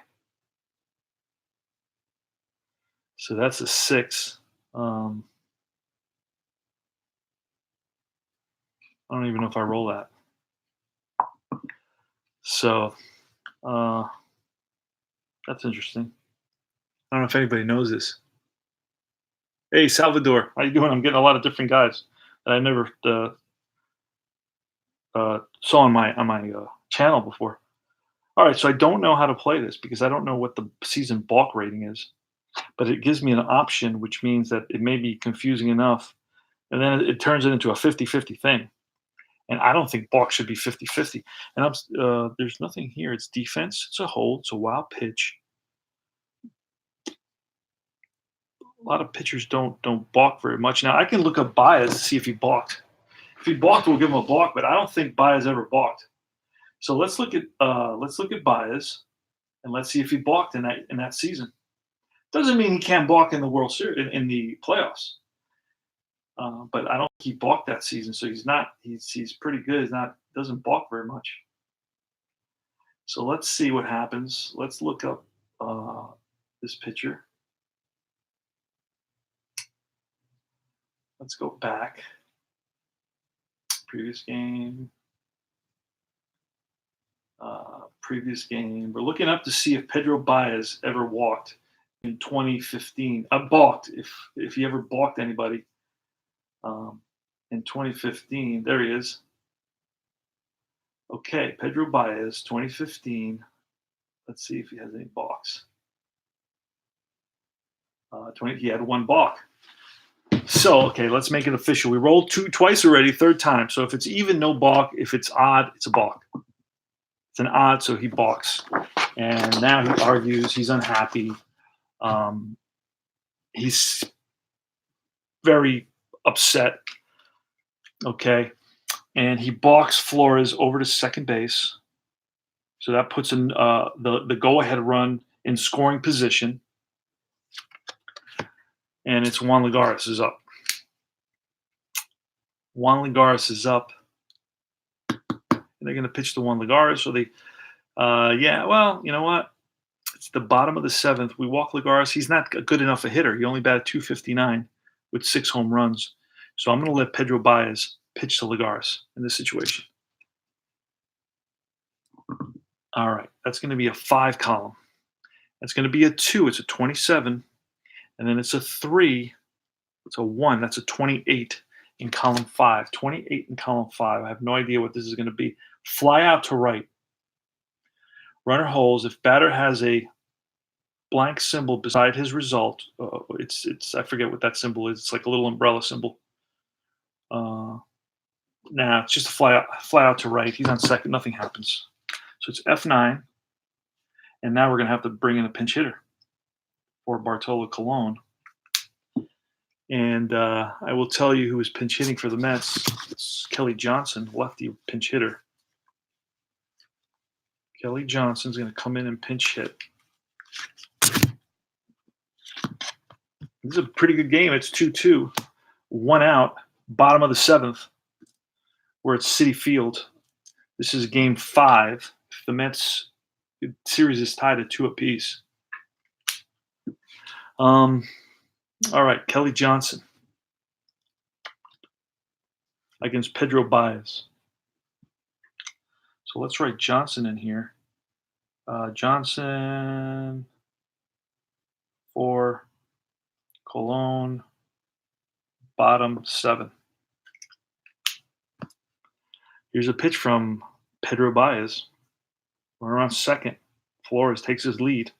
So that's a 6. I don't even know if I roll that. So that's interesting. I don't know if anybody knows this. Hey, Salvador, how you doing? I'm getting a lot of different guys that I never saw on my channel before. All right, so I don't know how to play this because I don't know what the season balk rating is, but it gives me an option, which means that it may be confusing enough, and then it turns it into a 50-50 thing. And I don't think balk should be 50-50. And there's nothing here. It's defense. It's a hold. It's a wild pitch. A lot of pitchers don't balk very much. Now I can look up Baez to see if he balked. If he balked, we'll give him a balk, but I don't think Baez ever balked. So let's look at Baez and let's see if he balked in that season. Doesn't mean he can't balk in the World Series in the playoffs. But I don't think he balked that season, so he's pretty good. He's not doesn't balk very much. So let's see what happens. Let's look up this pitcher. Let's go back. Previous game. Previous game. We're looking up to see if Pedro Baez ever walked in 2015. Balked, if he ever balked anybody. In 2015, there he is. Okay, Pedro Baez, 2015. Let's see if he has any balks. He had one balk. So, okay, let's make it official. We rolled twice already, third time. So if it's even, no balk. If it's odd, it's a balk. It's an odd, so he balks. And now he argues. He's unhappy. He's very upset. Okay. And he balks Flores over to second base. So that puts in the go-ahead run in scoring position. And it's Juan Lagares is up. Juan Lagares is up. And they're going to pitch to Juan Lagares. So they, well, you know what? It's the bottom of the seventh. We walk Lagares. He's not good enough a hitter. He only batted .259 with 6 home runs. So I'm going to let Pedro Baez pitch to Lagares in this situation. All right. That's going to be a 5 column. That's going to be a 2. It's a 27. And then it's a 3. It's a 1. That's a 28 in column 5. 28 in column 5. I have no idea what this is going to be. Fly out to right. Runner holds. If batter has a blank symbol beside his result, it's I forget what that symbol is. It's like a little umbrella symbol. It's just a fly out to right. He's on second. Nothing happens. So it's F9. And now we're going to have to bring in a pinch hitter for Bartolo Colon. And I will tell you who is pinch hitting for the Mets. It's Kelly Johnson, lefty pinch hitter. Kelly Johnson's going to come in and pinch hit. This is a pretty good game. It's 2-2. 1 out, bottom of the 7th. We're at Citi Field. This is game 5. If the Mets series is tied at 2 apiece. All right, Kelly Johnson against Pedro Baez. So let's write Johnson in here. Johnson for Colon, bottom 7. Here's a pitch from Pedro Baez. We're on second. Flores takes his lead.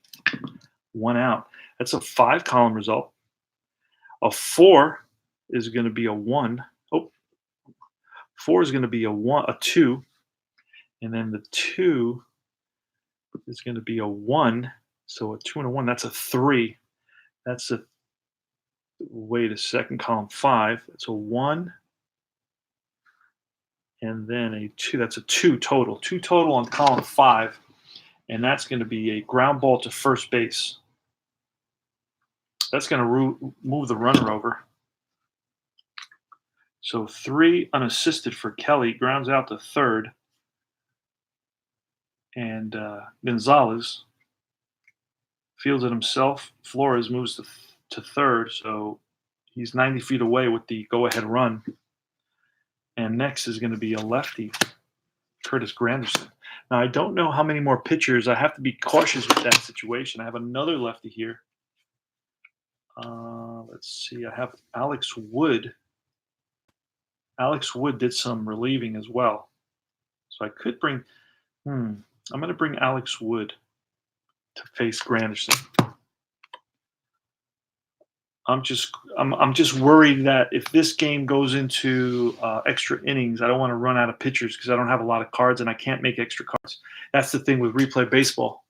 1 out. That's a 5 column result. A 4 is going to be a 1. 4 is going to be a 2. And then the 2 is going to be a 1. So a 2 and a 1, that's a 3. That's a, wait a second, column 5. That's a 1. And then a 2. That's a 2 total. 2 total on column 5. And that's going to be a ground ball to first base. That's going to move the runner over. So 3 unassisted for Kelly. Grounds out to third. And Gonzalez fields it himself. Flores moves to third. So he's 90 feet away with the go-ahead run. And next is going to be a lefty, Curtis Granderson. Now, I don't know how many more pitchers. I have to be cautious with that situation. I have another lefty here. Let's see. I have Alex Wood. Alex Wood did some relieving as well. So I could bring I'm going to bring Alex Wood to face Granderson. I'm just worried that if this game goes into extra innings, I don't want to run out of pitchers because I don't have a lot of cards and I can't make extra cards. That's the thing with replay baseball.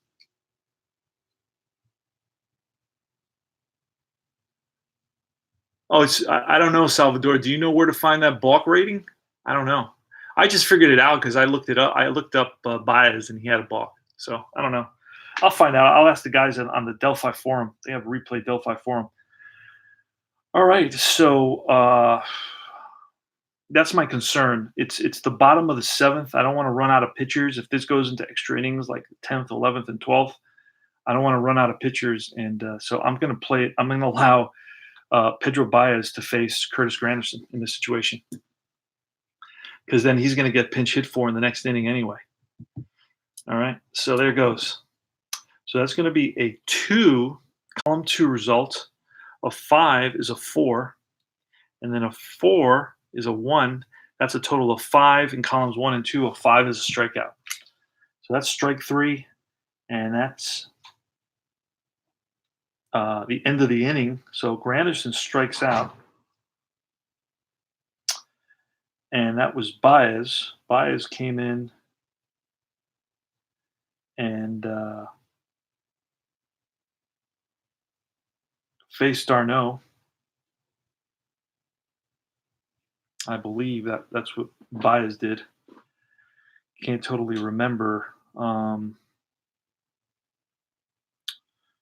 Oh, I don't know, Salvador. Do you know where to find that balk rating? I don't know. I just figured it out because I looked it up. I looked up Baez and he had a balk. So I don't know. I'll find out. I'll ask the guys on the Delphi forum. They have a replay Delphi forum. All right. So that's my concern. It's the bottom of the seventh. I don't want to run out of pitchers. If this goes into extra innings like 10th, 11th, and 12th, I don't want to run out of pitchers. And so I'm going to play it. I'm going to allow Pedro Baez to face Curtis Granderson in this situation because then he's going to get pinch hit for in the next inning anyway. All right, so there goes. So that's going to be a 2, column 2 result. A 5 is a 4, and then a 4 is a 1. That's a total of 5 in columns 1 and 2. A 5 is a strikeout. So that's strike 3, and that's the end of the inning. So Granderson strikes out. And that was Baez. Baez came in and faced d'Arnaud. I believe that's what Baez did. Can't totally remember.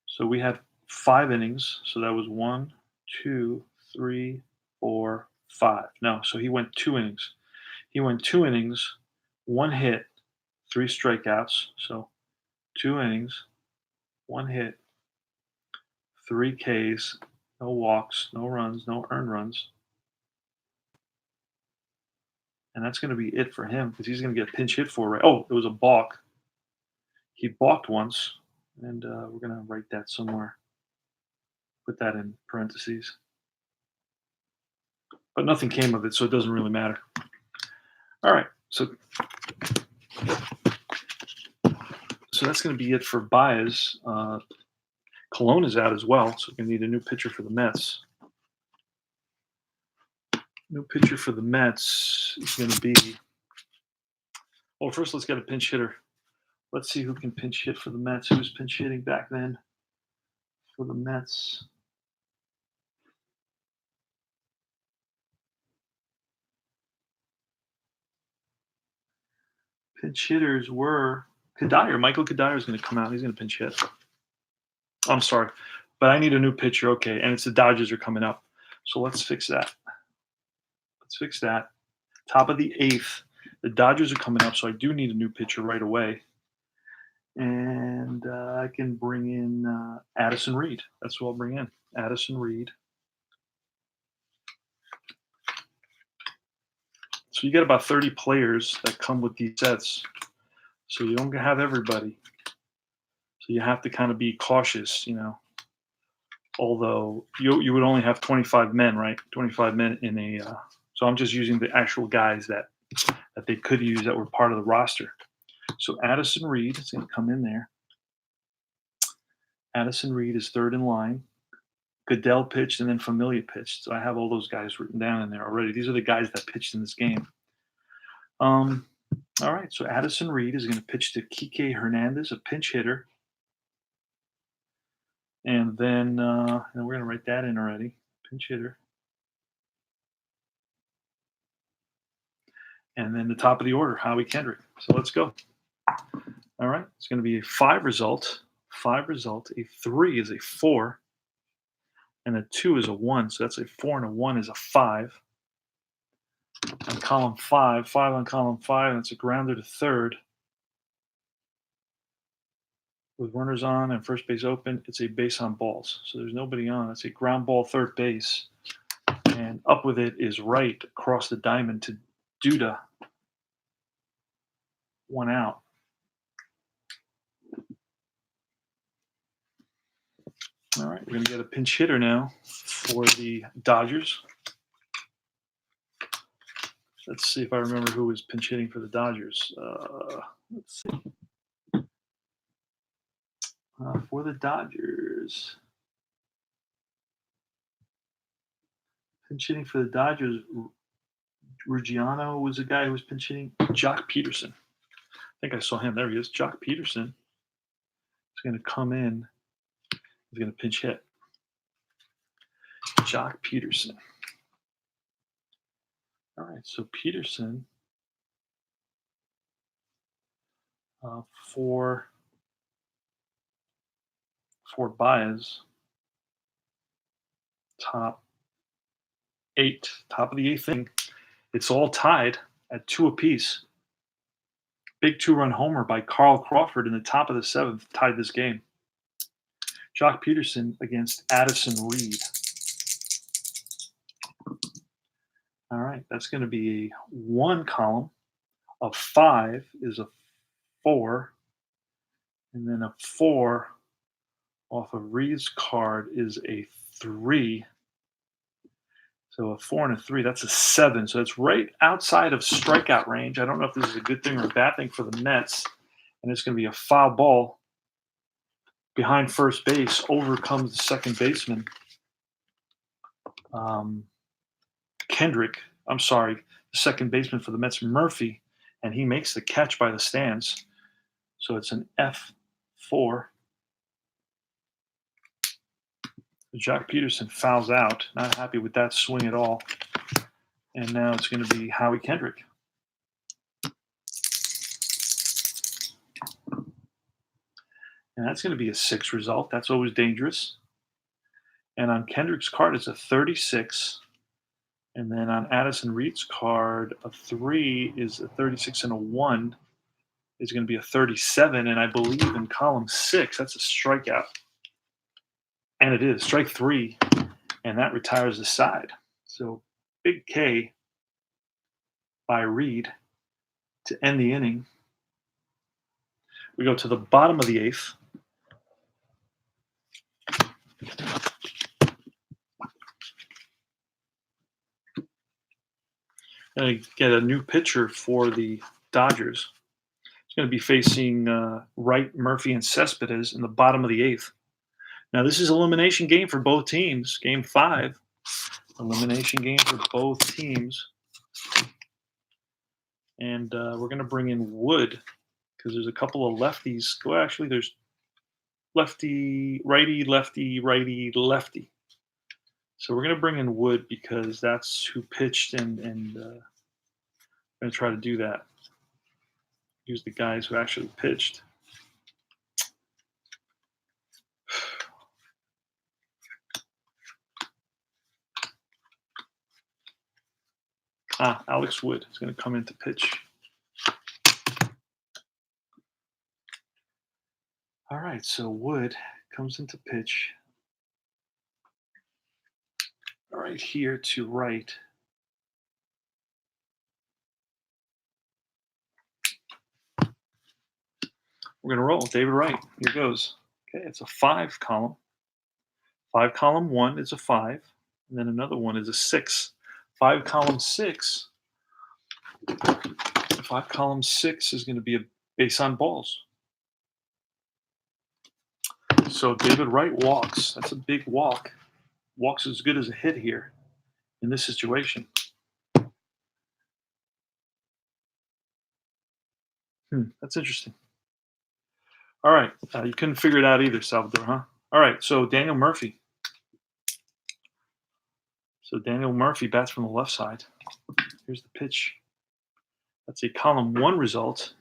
So we had 5 innings. So that was 1, 2, 3, 4, 5. No, so he went 2 innings. He went 2 innings, 1 hit, 3 strikeouts. So 2 innings, 1 hit, 3 Ks, no walks, no runs, no earned runs. And that's going to be it for him because he's going to get pinch hit for, right? Oh, it was a balk. He balked once, and we're going to write that somewhere. Put that in parentheses. But nothing came of it, so it doesn't really matter. All right, so that's going to be it for Baez. Colon is out as well, so we need a new pitcher for the Mets. New pitcher for the Mets is going to be. Well, first let's get a pinch hitter. Let's see who can pinch hit for the Mets. Who was pinch hitting back then for the Mets? Pinch hitters were Kadire. Michael Kadire is going to come out. He's going to pinch hit. I'm sorry, but I need a new pitcher. Okay, and it's the Dodgers are coming up. So let's fix that. Let's fix that. Top of the 8th. The Dodgers are coming up, so I do need a new pitcher right away. And I can bring in Addison Reed. That's what I'll bring in. Addison Reed. So you get about 30 players that come with these sets. So you don't have everybody. So you have to kind of be cautious, Although you would only have 25 men, right? 25 men in a. So I'm just using the actual guys that they could use that were part of the roster. So Addison Reed is going to come in there. Addison Reed is 3rd in line. Goodell pitched and then Familia pitched. So I have all those guys written down in there already. These are the guys that pitched in this game. All right, so Addison Reed is going to pitch to Kike Hernandez, a pinch hitter. And then we're going to write that in already. Pinch hitter. And then the top of the order, Howie Kendrick. So let's go. All right, it's going to be a 5 result. 5 result. A 3 is a 4. And a 2 is a 1. So that's a 4 and a 1 is a 5. On column 5, 5 on column 5, that's a grounder to 3rd. With runners on and first base open, it's a base on balls. So there's nobody on. It's a ground ball 3rd base. And up with it is Wright across the diamond to Duda. 1 out. All right, we're going to get a pinch hitter now for the Dodgers. Let's see if I remember who was pinch hitting for the Dodgers. Let's see. for the Dodgers. Pinch hitting for the Dodgers. Ruggiano was a guy who was pinch hitting. Jock Peterson. I think I saw him. There he is. Jock Peterson is going to come in. He's going to pinch hit. Jock Peterson. All right, so Peterson for Baez, top of the eighth inning. It's all tied at 2 apiece. Big 2-run homer by Carl Crawford in the top of the 7th tied this game. Jock Peterson against Addison Reed. All right, that's going to be a 1 column. A 5 is a 4. And then a 4 off of Reed's card is a 3. So a 4 and a 3, that's a 7. So it's right outside of strikeout range. I don't know if this is a good thing or a bad thing for the Mets. And it's going to be a foul ball behind first base. Over comes the second baseman. Kendrick, I'm sorry, the second baseman for the Mets, Murphy. And he makes the catch by the stands. So it's an F4. Jock Peterson fouls out. Not happy with that swing at all. And now it's going to be Howie Kendrick. And that's going to be a 6 result. That's always dangerous. And on Kendrick's card, it's a 36. And then on Addison Reed's card, a 3 is a 36, and a 1 is going to be a 37. And I believe in column 6, that's a strikeout. And it is strike 3, and that retires the side. So big K by Reed to end the inning. We go to the bottom of the 8th. Going to get a new pitcher for the Dodgers. It's going to be facing Wright, Murphy, and Cespedes in the bottom of the 8th. Now, this is elimination game for both teams. Game 5, elimination game for both teams. And we're going to bring in Wood because there's a couple of lefties. Well, actually, there's lefty, righty, lefty, righty, lefty. So we're going to bring in Wood because that's who pitched, and I'm going to try to do that. Use the guys who actually pitched. Alex Wood is going to come in to pitch. All right, so Wood comes into pitch. All right, here to right. We're going to roll. David Wright. Here goes. Okay, it's a 5 column. 5 column 1 is a 5. And then another one is a 6. 5 column 6. 5 column 6 is going to be a base on balls. So David Wright walks. That's a big walk. Walks as good as a hit here in this situation. That's interesting. All right. You couldn't figure it out either, Salvador, huh? All right. So Daniel Murphy. So Daniel Murphy bats from the left side. Here's the pitch. That's a column 1 result.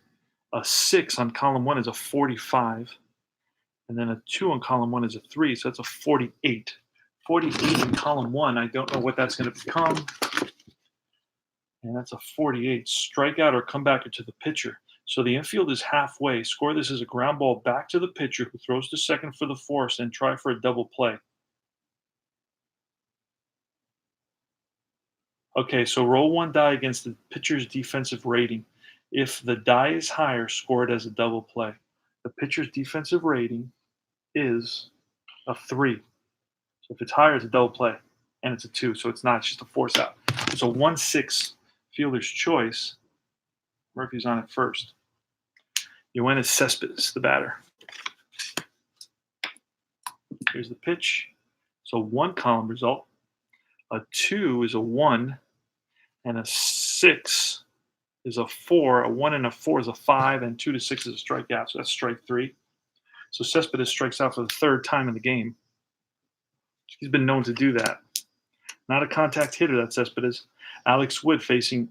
A 6 on column 1 is a 45. And then a 2 on column 1 is a 3. So that's a 48. 48 in column 1. I don't know what that's going to become. And that's a 48. Strikeout or comebacker to the pitcher. So the infield is halfway. Score this as a ground ball back to the pitcher who throws to second for the force and try for a double play. Okay, so roll 1 die against the pitcher's defensive rating. If the die is higher, score it as a double play. The pitcher's defensive rating is a 3. So if it's higher, it's a double play. And it's a 2, so it's not. It's just a force out. It's a 1-6 fielder's choice. Murphy's on it first. Yoenis Cespedes, the batter. Here's the pitch. So 1 column result. A 2 is a 1, and a 6 is a 4. A 1 and a 4 is a 5, and 2 to 6 is a strikeout. So that's strike 3. So Cespedes strikes out for the 3rd time in the game. He's been known to do that. Not a contact hitter, that's Cespedes. Alex Wood facing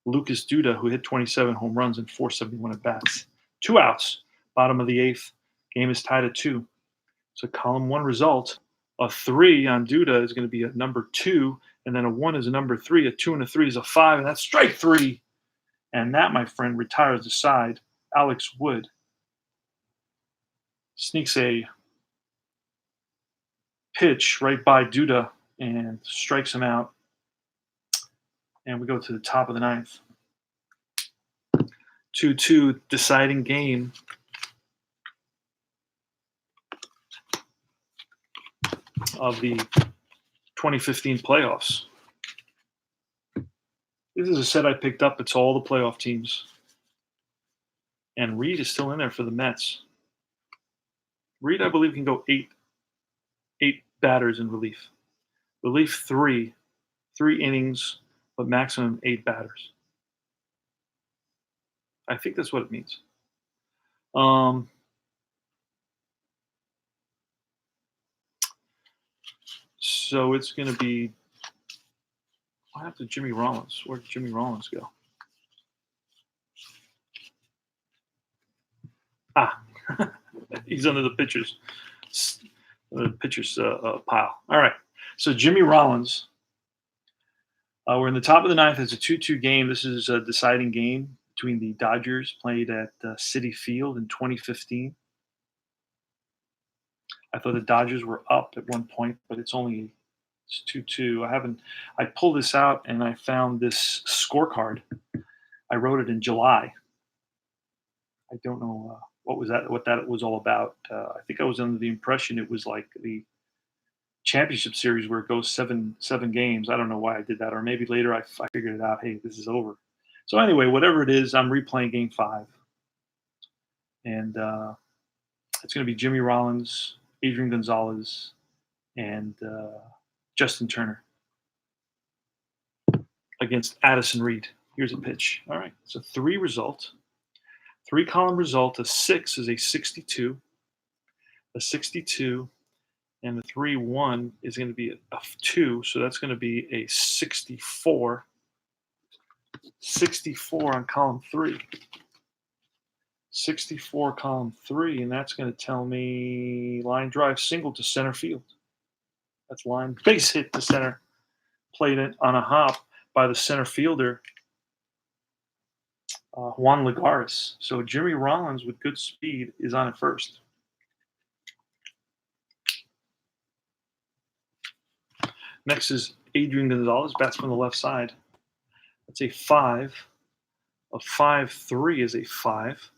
Lucas Duda, who hit 27 home runs and 471 at bats. 2 outs, bottom of the 8th. Game is tied at 2. So column 1 result, a 3 on Duda is going to be a number 2, and then a 1 is a number 3, a 2 and a 3 is a 5, and that's strike 3. And that, my friend, retires the side. Alex Wood sneaks a pitch right by Duda and strikes him out. And we go to the top of the 9th. 2-2 deciding game. Of the 2015 playoffs. This is a set I picked up. It's all the playoff teams. And Reed is still in there for the Mets. Reed, I believe, can go eight batters in relief. Relief 3 innings, but maximum 8 batters. I think that's what it means. So it's going to be. What happened to Jimmy Rollins? Where did Jimmy Rollins go? He's under the pitchers. Pile. All right. So Jimmy Rollins. We're in the top of the 9th. It's a 2-2 game. This is a deciding game between the Dodgers, played at Citi Field in 2015. I thought the Dodgers were up at one point, but it's 2-2. I pulled this out and I found this scorecard. I wrote it in July. I don't know what that was all about. I think I was under the impression it was like the championship series where it goes seven games. I don't know why I did that, or maybe later I figured it out. Hey, this is over. So anyway, whatever it is, I'm replaying Game 5, and it's going to be Jimmy Rollins, Adrian Gonzalez, and Justin Turner against Addison Reed. Here's a pitch. All right, it's a 3 result. 3 column result. A 6 is a 62. A 62. And the 3-1 is going to be a 2. So that's going to be a 64. 64 on column 3. 64 column 3. And that's going to tell me line drive single to center field. That's line base hit to center. Played it on a hop by the center fielder, Juan Lagares. So Jimmy Rollins with good speed is on at first. Next is Adrian Gonzalez, bats from the left side. That's a 5. A 5-3 is a 5.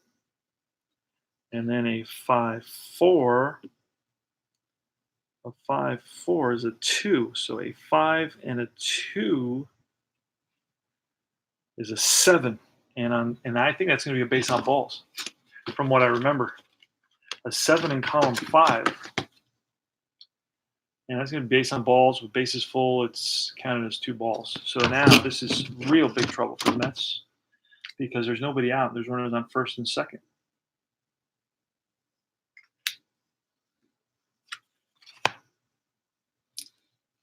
And then a 5-4. A 5-4 is a 2. So a 5 and a 2 is a 7. And I think that's going to be a base on balls, from what I remember. A 7 in column 5. And that's going to be based on balls with bases full. It's counted as 2 balls. So now this is real big trouble for the Mets because there's nobody out. There's runners on first and second.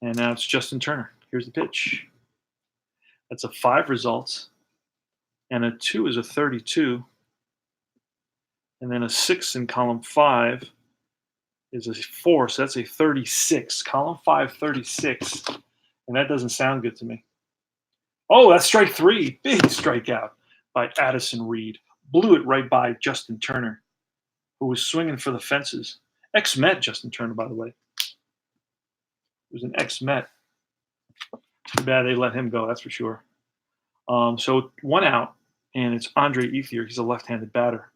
And now it's Justin Turner. Here's the pitch. That's a 5 result. And a 2 is a 32. And then a 6 in column 5 is a 4, so that's a 36. Column 5, 36. And that doesn't sound good to me. Oh, that's strike 3. Big strikeout by Addison Reed. Blew it right by Justin Turner, who was swinging for the fences. Ex-Met Justin Turner, by the way. He was an ex-Met. Too bad they let him go, that's for sure. So 1 out, and it's Andre Ethier. He's a left-handed batter.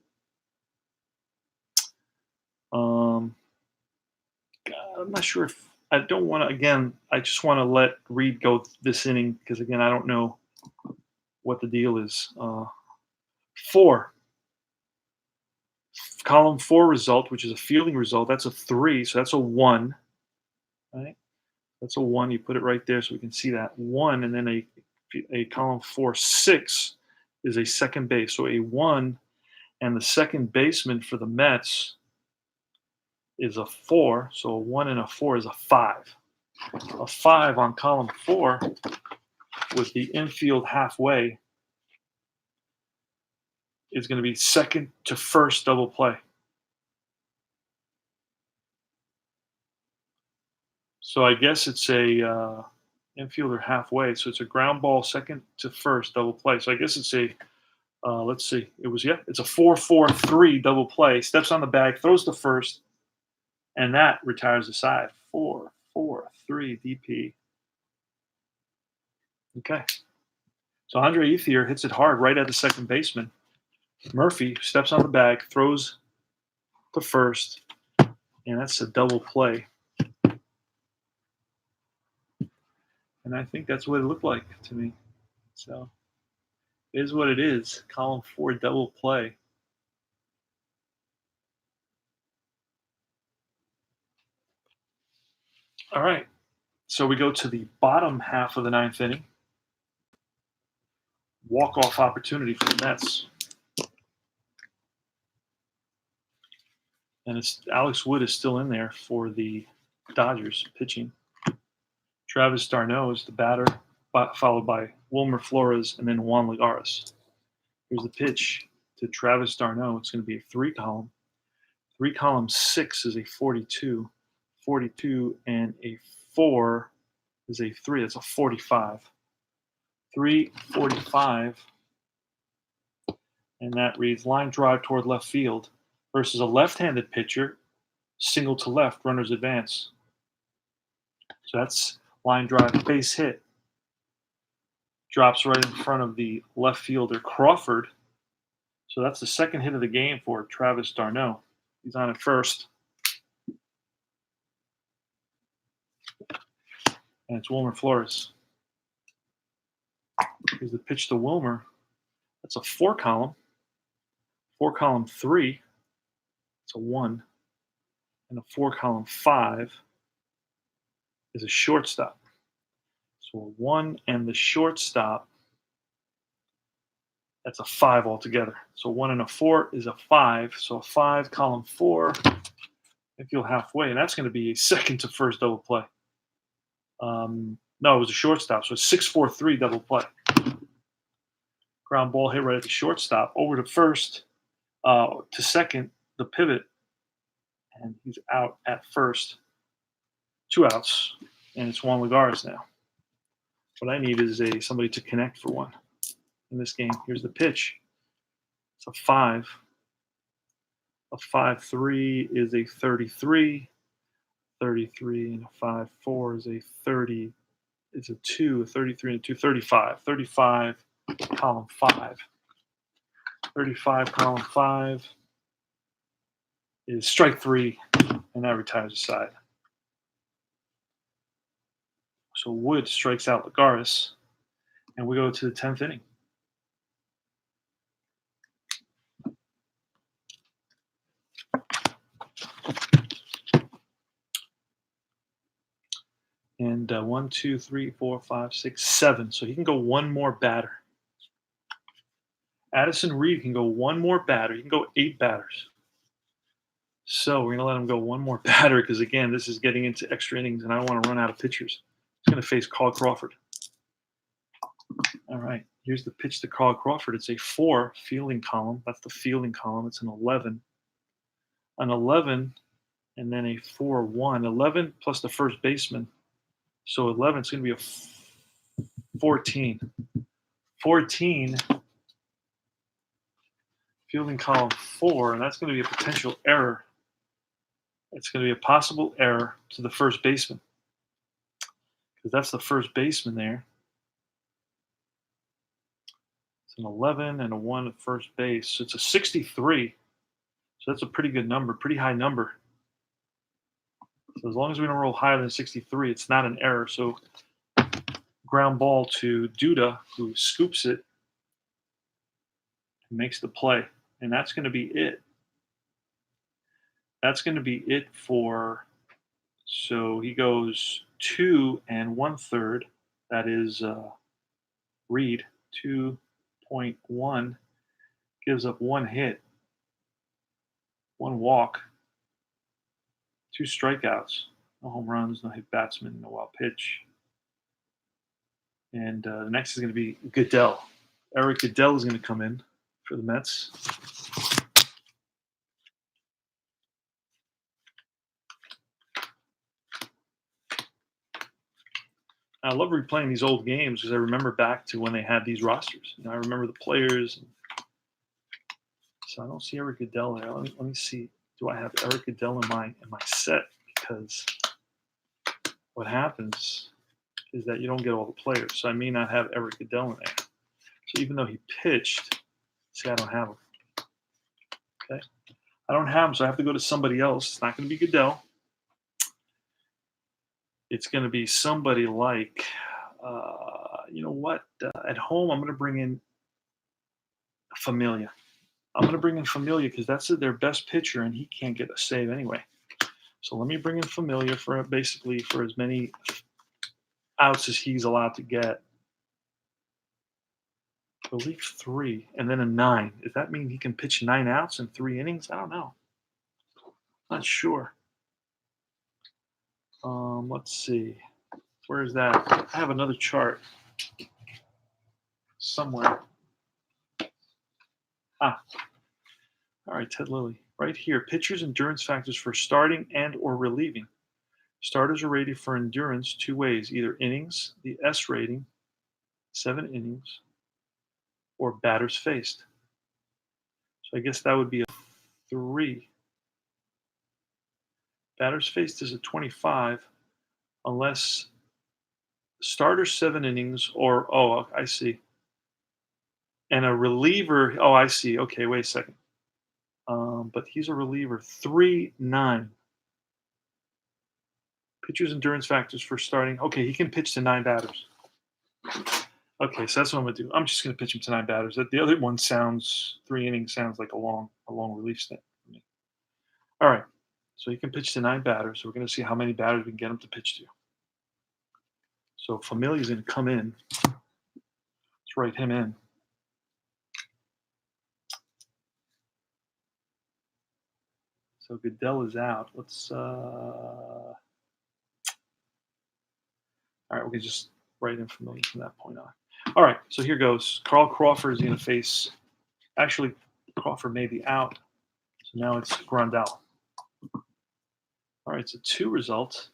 I'm not sure if I don't want to. Again, I just want to let Reed go this inning because again, I don't know what the deal is. 4. Column 4 result, which is a fielding result, that's a 3, so that's a 1, right? That's a 1. You put it right there so we can see that 1, and then a column 4 6 is a second base. So a 1, and the second baseman for the Mets is a 4. So a 1 and a 4 is a 5. A 5 on column 4 with the infield halfway is going to be second to first double play. So I guess it's a infielder halfway. So it's a ground ball second to first double play. So I guess it's a let's see. It's a 4-4-3 double play. Steps on the bag, throws to first, and that retires the side. 4-4-3 DP. Okay. So Andre Ethier hits it hard right at the second baseman. Murphy steps on the bag, throws to first, and that's a double play. And I think that's what it looked like to me. So it is what it is. Column 4 double play. All right. So we go to the bottom half of the ninth inning. Walk-off opportunity for the Mets. And it's Alex Wood is still in there for the Dodgers pitching. Travis d'Arnaud is the batter, followed by Wilmer Flores and then Juan Lagares. Here's the pitch to Travis d'Arnaud. It's going to be a 3-column. 3-column 6 is a 42. 42 and a 4 is a 3. That's a 45. 3-45. And that reads line drive toward left field versus a left-handed pitcher, single to left, runners advance. So that's line drive, base hit. Drops right in front of the left fielder, Crawford. So that's the second hit of the game for Travis d'Arnaud. He's on at first. And it's Wilmer Flores. Here's the pitch to Wilmer. That's a 4-column. 4-column 3. It's a 1. And a 4-column 5 is a shortstop. So a 1 and the shortstop, that's a 5 altogether. So 1 and a 4 is a 5. So a 5, column 4, infield halfway. And that's going to be a second to first double play. No, it was a shortstop. So a 6-4-3 double play. Ground ball hit right at the shortstop. Over to first, to second, the pivot. And he's out at first. 2 outs. And it's Juan Lagares now. What I need is somebody to connect for one in this game. Here's the pitch. It's a 5. A 5-3 is a 33. 33 and a 5-4 is a 30. It's a 2. A 33 and a 2. 35. 35, column 5. 35, column 5 is strike 3, and that retires the side. So Wood strikes out Lagares, and we go to the 10th inning. And 1, 2, 3, 4, 5, 6, 7. So he can go one more batter. Addison Reed can go one more batter. He can go 8 batters. So we're going to let him go one more batter because, again, this is getting into extra innings, and I don't want to run out of pitchers. He's going to face Carl Crawford. All right, here's the pitch to Carl Crawford. It's a 4 fielding column. That's the fielding column. It's an 11. An 11 and then a 4-1. 11 plus the first baseman. So 11 is going to be a 14. 14 fielding column 4, and that's going to be a potential error. It's going to be a possible error to the first baseman because that's the first baseman there. It's an 11 and a 1 at first base. So it's a 63. So that's a pretty good number, pretty high number. So as long as we don't roll higher than 63, it's not an error. So ground ball to Duda, who scoops it and makes the play. And that's going to be it. that's going to be it for. So he goes 2 1/3. That is Reed 2.1, gives up 1 hit, 1 walk, 2 strikeouts, no home runs, no hit batsman, no wild pitch. And the next is going to be Goodell. Eric Goodell is going to come in for the Mets. I love replaying these old games because I remember back to when they had these rosters. I remember the players. So I don't see Eric Goodell there. Let me see. Do I have Eric Goodell in my set? Because what happens is that you don't get all the players. So I may not have Eric Goodell in there. So even though he pitched, see, I don't have him. Okay, I don't have him, so I have to go to somebody else. It's not going to be Goodell. It's going to be somebody like, you know what? At home, I'm going to bring in Familia. I'm going to bring in Familia because that's their best pitcher, and he can't get a save anyway. So let me bring in Familia for basically for as many outs as he's allowed to get. I believe 3, and then a 9. Does that mean he can pitch 9 outs in 3 innings? I don't know. Not sure. Let's see. Where is that? I have another chart somewhere. All right, Ted Lilly. Right here, pitchers' endurance factors for starting and or relieving. Starters are rated for endurance 2 ways, either innings, the S rating, 7 innings, or batters faced. So I guess that would be a 3. Batters faced is a 25, unless starter 7 innings or, I see. And a reliever, I see. Okay, wait a second. But he's a reliever, 3-9. Pitcher's endurance factors for starting. Okay, he can pitch to 9 batters. Okay, so that's what I'm gonna do. I'm just gonna pitch him to 9 batters. The other one sounds 3 innings sounds like a long relief stint for me. All right, so he can pitch to 9 batters. So we're gonna see how many batters we can get him to pitch to. So Familia's gonna come in. Let's write him in. So Goodell is out. Let's. All right, we can just write in Familia from that point on. All right, so here goes. Carl Crawford is going to face. Actually, Crawford may be out. So now it's Grandal. All right, so 2 results.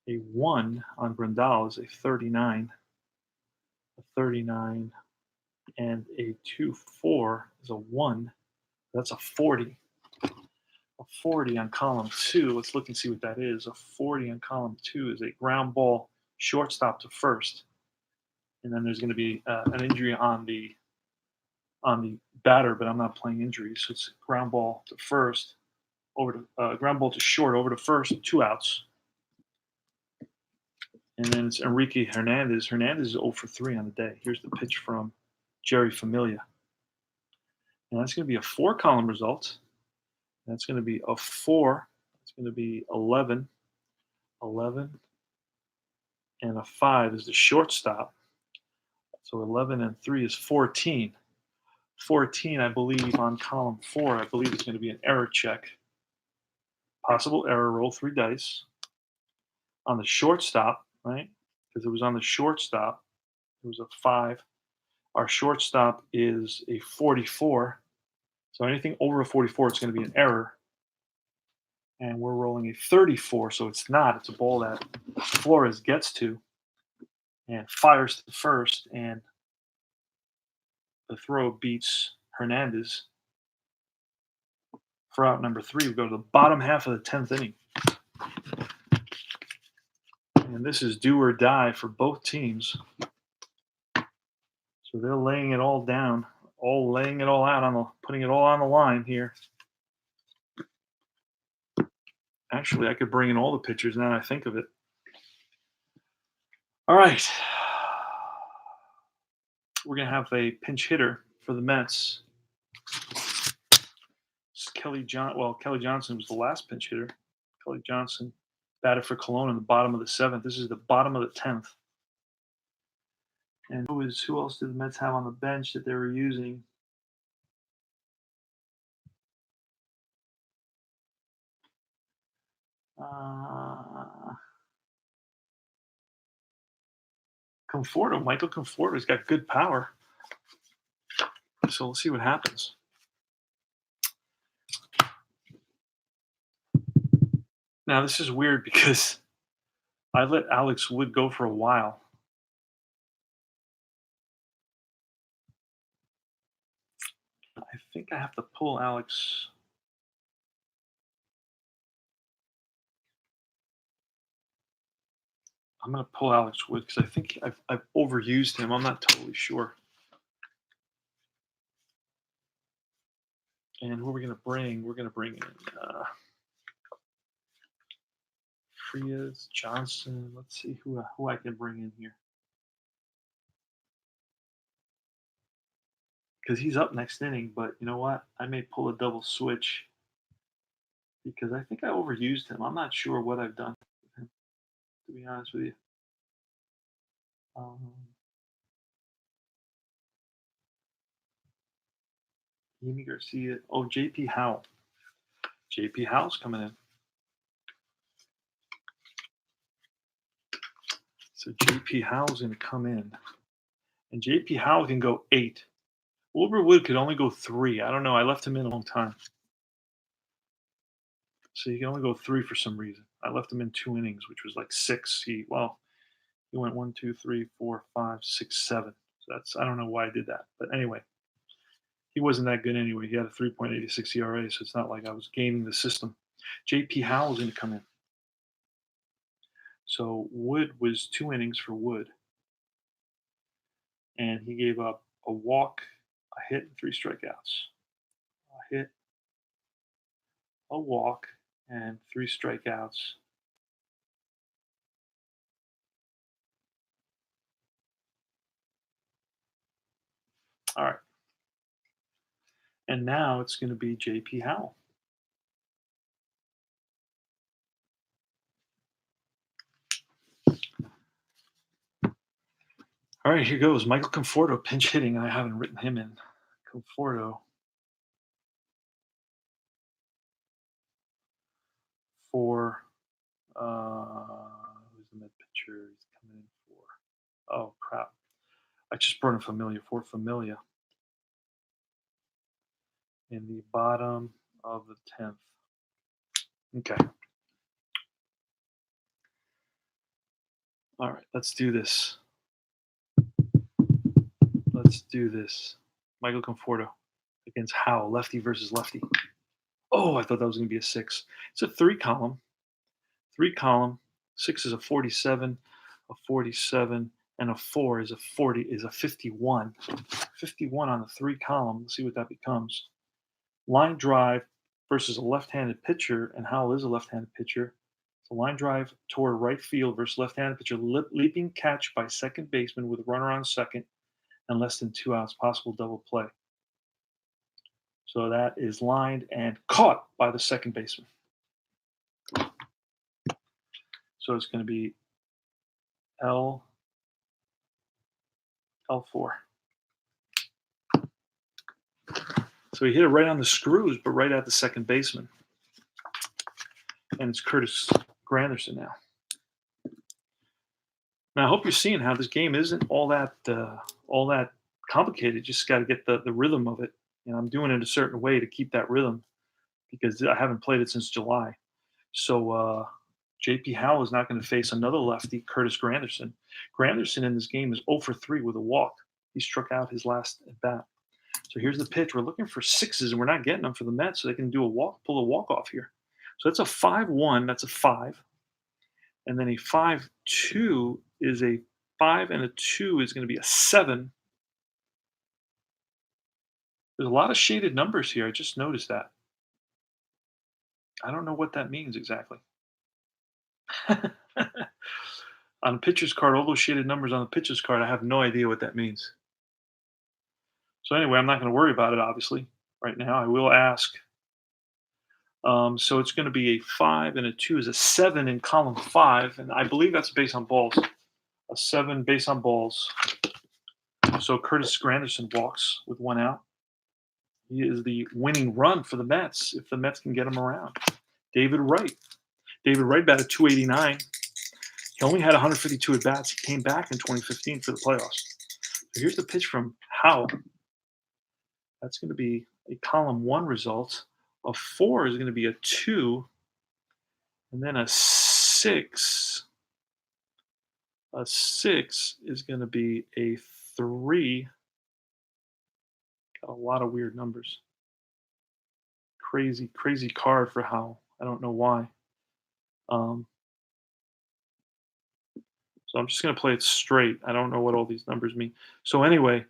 A 1 on Grandal is a 39. A 39. And a 2-4 is a 1. That's a 40. A 40 on column 2. Let's look and see what that is. A 40 on column 2 is a ground ball shortstop to first. And then there's going to be an injury on the batter, but I'm not playing injuries. So it's ground ball to first, over to ground ball to short, over to first, 2 outs. And then it's Enrique Hernandez. Hernandez is 0 for 3 on the day. Here's the pitch from Jerry Familia. And that's going to be a 4-column result. That's going to be a 4. It's going to be 11. 11. And a 5 is the shortstop. So 11 and 3 is 14. 14, I believe, on column 4, I believe it's going to be an error check. Possible error, roll 3 dice. On the shortstop, right? Because it was on the shortstop, it was a 5. Our shortstop is a 44. So anything over a 44, it's going to be an error. And we're rolling a 34, so it's not. It's a ball that Flores gets to and fires to first, and the throw beats Hernandez. For out number 3, we go to the bottom half of the 10th inning. And this is do or die for both teams. So they're laying it all down, laying it all out, putting it all on the line here. Actually, I could bring in all the pitchers now that I think of it. All right. We're going to have a pinch hitter for the Mets. It's Kelly Johnson was the last pinch hitter. Kelly Johnson batted for Cologne in the bottom of the seventh. This is the bottom of the 10th. And who else did the Mets have on the bench that they were using? Michael Conforto's got good power. So we'll see what happens. Now, this is weird because I let Alex Wood go for a while. I think I have to pull Alex. I'm going to pull Alex Wood because I think I've overused him. I'm not totally sure. And who are we going to bring? We're going to bring in Frias, Johnson. Let's see who I can bring in here. Because he's up next inning, but you know what? I may pull a double switch because I think I overused him. I'm not sure what I've done with him, to be honest with you. Yimi Garcia. Oh, JP Howell. JP Howell's coming in. So JP Howell's going to come in. And JP Howell can go 8. Wilbur Wood could only go 3. I don't know. I left him in a long time. So he can only go 3 for some reason. I left him in 2 innings, which was like 6. He went 1, 2, 3, 4, 5, 6, 7. So I don't know why I did that. But anyway, he wasn't that good anyway. He had a 3.86 ERA, so it's not like I was gaming the system. JP Howell's going to come in. So Wood was 2 innings for Wood. And he gave up a walk, a hit, and 3 strikeouts. A hit, a walk, and 3 strikeouts. All right. And now it's going to be JP Howell. All right, here goes. Michael Conforto, pinch hitting. I haven't written him in. Conforto for who's the mid pitcher he's coming in for? Oh, crap. I just brought in Familia for Familia in the bottom of the 10th. Okay. All right, let's do this. Michael Conforto against Howell, lefty versus lefty. Oh, I thought that was going to be a 6. It's a 3 column. 3 column. 6 is a 47, a 47, and a 4 is a 51. 51 on the 3 column. Let's see what that becomes. Line drive versus a left-handed pitcher, and Howell is a left-handed pitcher. It's a line drive toward right field versus left-handed pitcher. Leaping catch by second baseman with a runner on second and less than 2 outs. Possible double play. So that is lined and caught by the second baseman. So it's going to be L4. So he hit it right on the screws, but right at the second baseman. And it's Curtis Granderson now. Now I hope you're seeing how this game isn't all that complicated. You just got to get the rhythm of it. And I'm doing it a certain way to keep that rhythm because I haven't played it since July. So JP Howell is not going to face another lefty, Curtis Granderson. Granderson in this game is 0 for 3 with a walk. He struck out his last at bat. So here's the pitch. We're looking for 6s, and we're not getting them for the Mets, so they can pull a walk off here. So that's a 5-1. That's a 5. And then a 5-2 is a 5, and a 2 is going to be a 7. There's a lot of shaded numbers here. I just noticed that. I don't know what that means exactly. On the pitcher's card, all those shaded numbers on the pitcher's card, I have no idea what that means. So anyway, I'm not going to worry about it, obviously, right now. I will ask So it's going to be a 5 and a 2 is a 7 in column 5. And I believe that's based on balls. A 7 based on balls. So Curtis Granderson walks with 1 out. He is the winning run for the Mets if the Mets can get him around. David Wright. David Wright batted 289. He only had 152 at bats. He came back in 2015 for the playoffs. So here's the pitch from Howell. That's going to be a column 1 result. A 4 is going to be a 2, and then a 6. A 6 is going to be a 3. Got a lot of weird numbers. Crazy, crazy card for Howell. I don't know why. Um, so I'm just going to play it straight. I don't know what all these numbers mean. So anyway,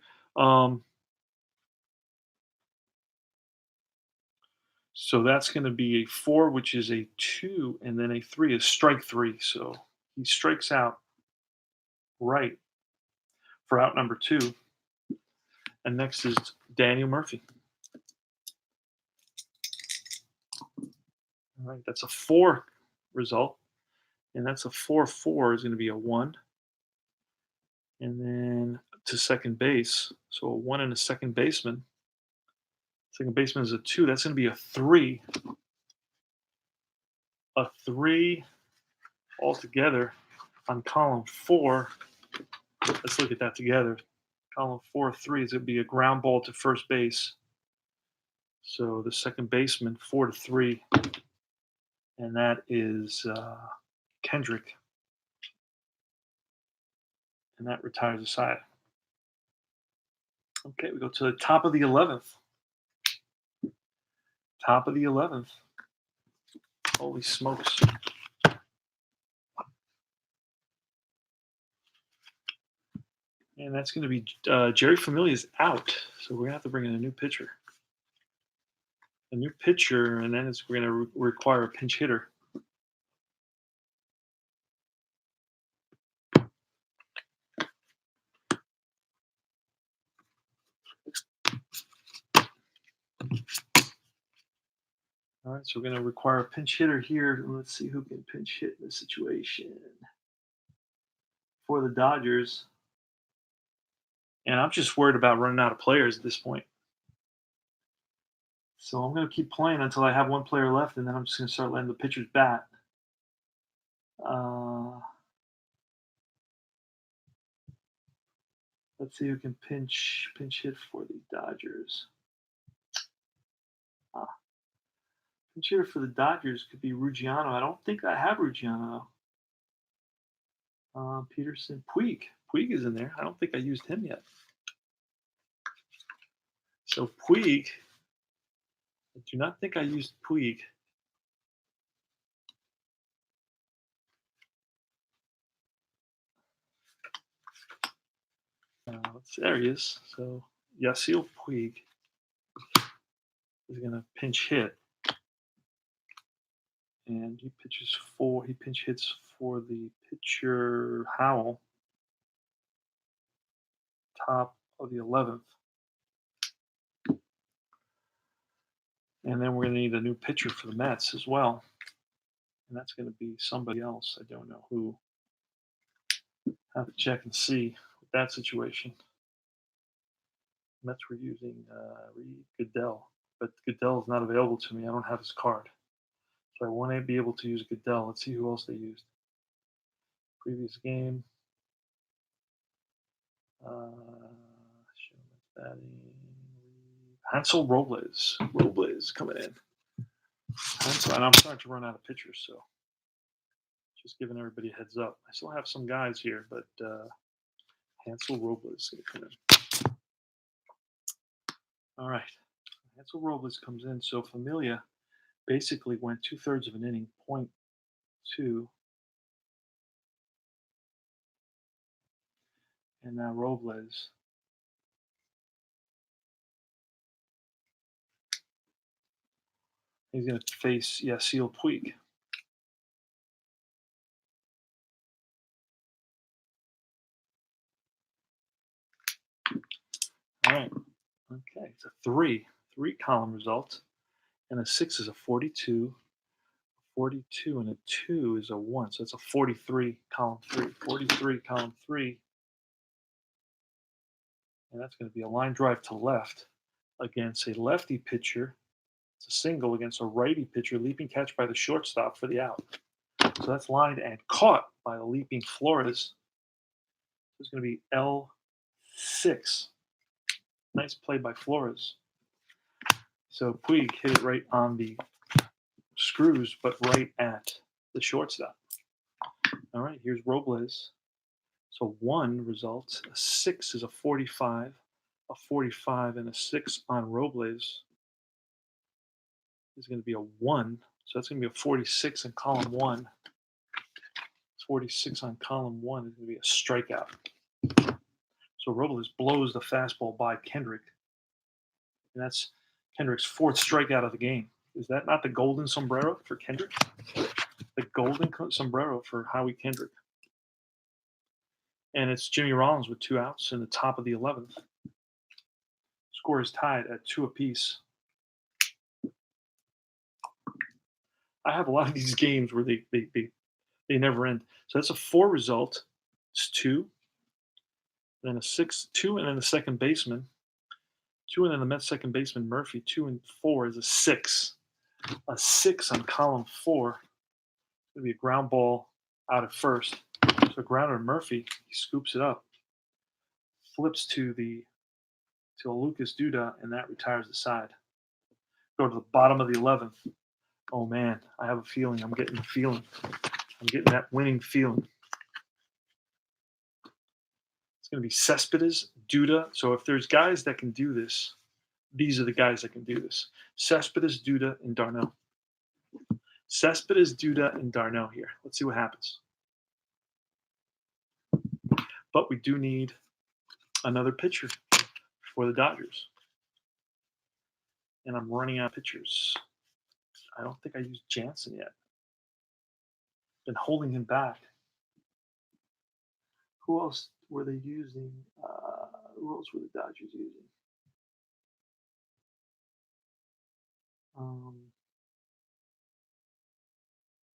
so that's going to be a 4, which is a 2, and then a 3 is strike 3. So he strikes out right for out number 2. And next is Daniel Murphy. All right, that's a 4 result. And that's a 4-4 is going to be a 1. And then to second base. So a 1 and a second baseman. Second baseman is a 2. That's going to be a 3. A 3 altogether on column 4. Let's look at that together. Column 4, 3 is going to be a ground ball to first base. So the second baseman, 4-3. And that is Kendrick. And that retires the side. Okay, we go to the top of the 11th. Top of the 11th. Holy smokes. And that's going to be Jerry Familia's out. So we're going to have to bring in a new pitcher. A new pitcher, and then we're going to require a pinch hitter. All right, so we're going to require a pinch hitter here. Let's see who can pinch hit in this situation for the Dodgers. And I'm just worried about running out of players at this point. So I'm going to keep playing until I have one player left, and then I'm just going to start letting the pitchers bat. Let's see who can pinch hit for the Dodgers. Pinch hitter for the Dodgers could be Ruggiano. I don't think I have Ruggiano. Peterson, Puig. Puig is in there. I don't think I used him yet. So Puig, I do not think I used Puig. There he is. So Yasiel Puig is going to pinch hit. And he pinch hits for the pitcher Howell, top of the 11th. And then we're going to need a new pitcher for the Mets as well. And that's going to be somebody else. I don't know who. I have to check and see with that situation. Mets were using Reed Goodell, but Goodell is not available to me. I don't have his card. So I want to be able to use Goodell. Let's see who else they used. Previous game. Hansel Robles. Robles coming in. And I'm starting to run out of pitchers, so just giving everybody a heads up. I still have some guys here, but Hansel Robles is going to come in. All right. Hansel Robles comes in. So Familia basically went 2/3 of an inning, 0.2. And now Robles. He's going to face Yasiel Puig. All right. Okay, it's a 3 column result. and a 6 is a 42. 42 and a 2 is a 1. So it's a 43, column 3. 43, column 3. And that's going to be a line drive to left against a lefty pitcher. It's a single against a righty pitcher, leaping catch by the shortstop for the out. So that's lined and caught by the leaping Flores. It's going to be L6. Nice play by Flores. So Puig hit it right on the screws, but right at the shortstop. All right, here's Robles. So 1 results. A 6 is a 45. A 45 and a 6 on Robles is going to be a 1. So that's going to be a 46 in column 1. 46 on column 1 is going to be a strikeout. So Robles blows the fastball by Kendrick. And that's Kendrick's 4th strikeout of the game. Is that not the golden sombrero for Kendrick? The golden sombrero for Howie Kendrick. And it's Jimmy Rollins with 2 outs in the top of the 11th. Score is tied at 2 apiece. I have a lot of these games where they never end. So that's a 4 result. It's 2. And then a 6, 2, and then the second baseman. 2, and then the Mets second baseman, Murphy. 2 and 4 is a 6. A 6 on column 4. It's going to be a ground ball out at first. So grounder Murphy, he scoops it up, flips to Lucas Duda, and that retires the side. Go to the bottom of the 11th. Oh man, I have a feeling. I'm getting the feeling. I'm getting that winning feeling. It's going to be Cespedes, Duda. So if there's guys that can do this, these are the guys that can do this. Cespedes, Duda, and d'Arnaud. Cespedes, Duda, and d'Arnaud here. Let's see what happens. But we do need another pitcher for the Dodgers. And I'm running out of pitchers. I don't think I used Jansen yet. Been holding him back. Who else were they using? Who else were the Dodgers using?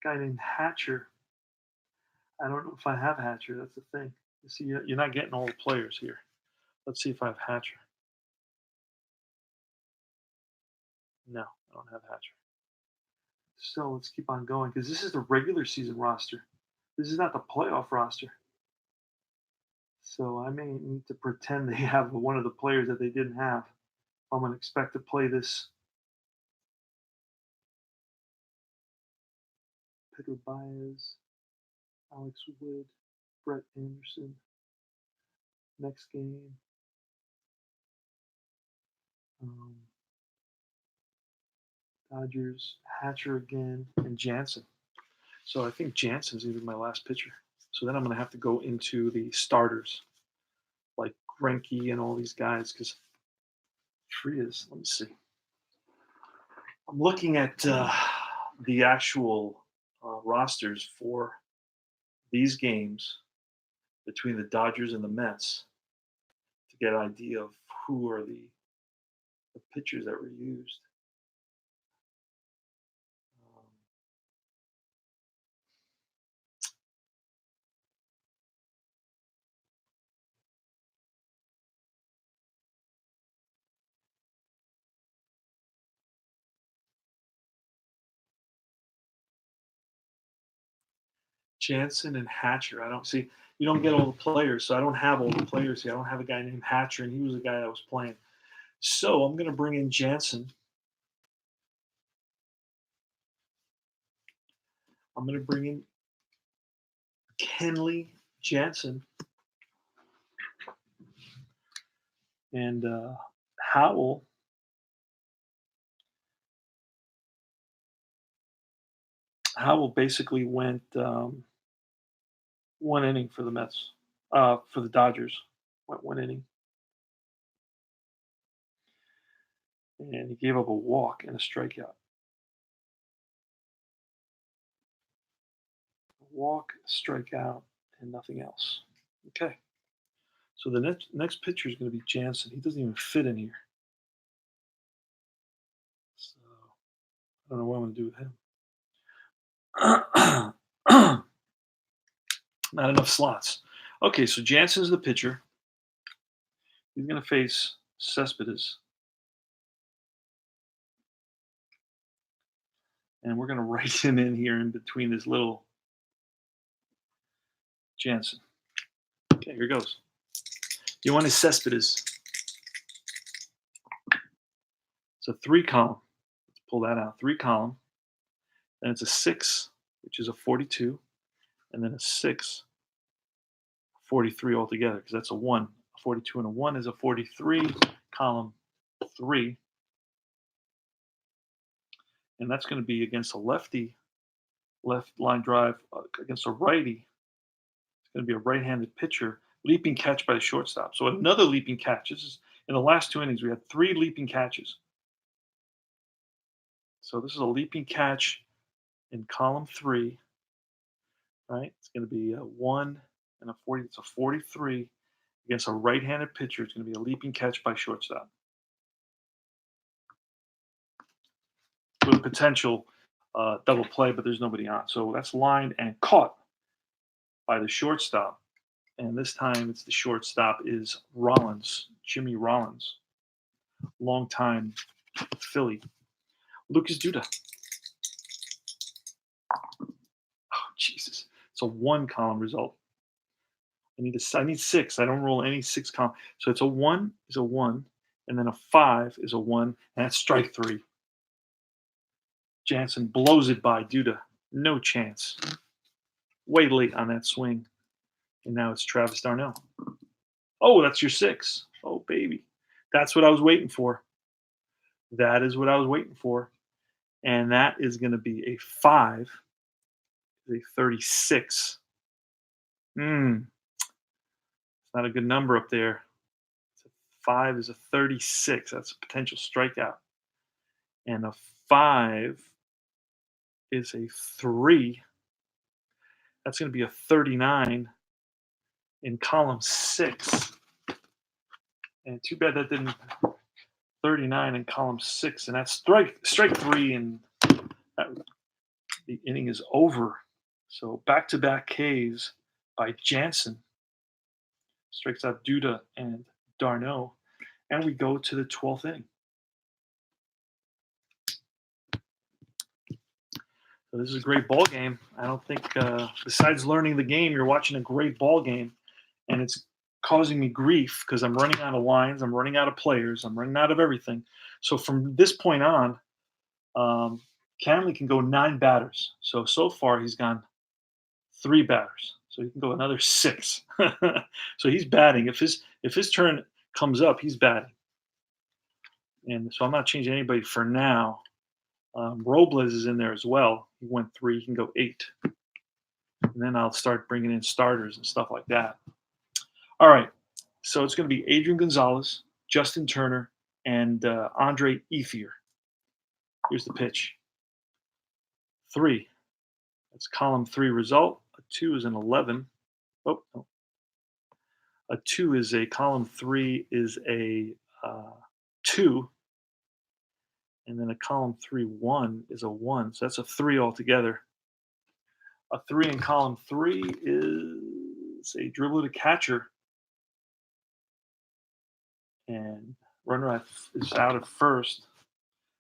Guy named Hatcher. I don't know if I have Hatcher. That's the thing. You see, you're not getting all the players here. Let's see if I have Hatcher. No, I don't have Hatcher. So let's keep on going because this is the regular season roster. This is not the playoff roster. So I may need to pretend they have one of the players that they didn't have. I'm going to expect to play this. Pedro Baez, Alex Wood, Brett Anderson. Next game. Dodgers, Hatcher again, and Jansen. So I think Jansen's going to be my last pitcher. So then I'm going to have to go into the starters, like Greinke and all these guys, because Frias, let me see. I'm looking at the actual rosters for these games between the Dodgers and the Mets to get an idea of who are the pitchers that were used. Jansen and Hatcher. I don't see. You don't get all the players, so I don't have all the players here. I don't have a guy named Hatcher, and he was the guy that was playing. So I'm going to bring in Jansen. I'm going to bring in Kenley Jansen and Howell. Howell basically went 1 inning for the Mets, for the Dodgers. Went 1 inning. And he gave up a walk and a strikeout. Walk, strikeout, and nothing else. Okay. So the next pitcher is going to be Jansen. He doesn't even fit in here. So I don't know what I'm going to do with him. Not enough slots. Okay, so Jansen's the pitcher. He's going to face Cespedes. And we're going to write him in here in between this little Jansen. Okay, here goes. You want his Cespedes. It's a 3-column. Let's pull that out. 3-column. Then it's a 6, which is a 42. And then a 6, 43 altogether, because that's a 1. A 42 and a 1 is a 43, column 3. And that's going to be against a lefty, left line drive against a righty. It's going to be a right-handed pitcher, leaping catch by the shortstop. So another leaping catch. This is in the last 2 innings. We had 3 leaping catches. So this is a leaping catch in column 3, right? It's going to be a 1 and a 40. It's a 43 against a right-handed pitcher. It's going to be a leaping catch by shortstop with potential double play, but there's nobody on. So that's lined and caught by the shortstop. And this time it's the shortstop is Rollins, Jimmy Rollins, longtime Philly. Lucas Duda. Oh, Jesus. It's a 1-column result. I need 6. I don't roll any 6-column. So it's a 1 is a 1, and then a 5 is a 1, and that's strike 3. Jansen blows it by Duda. No chance. Way late on that swing. And now it's Travis d'Arnaud. Oh, that's your 6. Oh, baby. That's what I was waiting for. That is what I was waiting for. And that is going to be a 5, a 36. It's not a good number up there. 5 is a 36. That's a potential strikeout. And a 5 is a 3. That's going to be a 39 in column 6. And too bad that didn't 39 in column 6. And that's strike 3, and the inning is over. So back-to-back Ks by Jansen. Strikes out Duda and d'Arnaud. And we go to the 12th inning. So this is a great ball game. I don't think, besides learning the game, you're watching a great ball game, and it's causing me grief because I'm running out of lines, I'm running out of players, I'm running out of everything. So from this point on, Canley can go 9 batters. So far he's gone 3 batters. So he can go another 6. So he's batting. If his turn comes up, he's batting. And so I'm not changing anybody for now. Robles is in there as well. He went 3. He can go 8. And then I'll start bringing in starters and stuff like that. All right. So it's going to be Adrian Gonzalez, Justin Turner, and Andre Ethier. Here's the pitch. 3. That's column 3 result. A 2 is an 11. Oh, no. A 2 is a column 3 is a 2. And then a column 3 1 is a 1. So that's a 3 altogether. A 3 in column 3 is a dribble to catcher. And runner is out at first.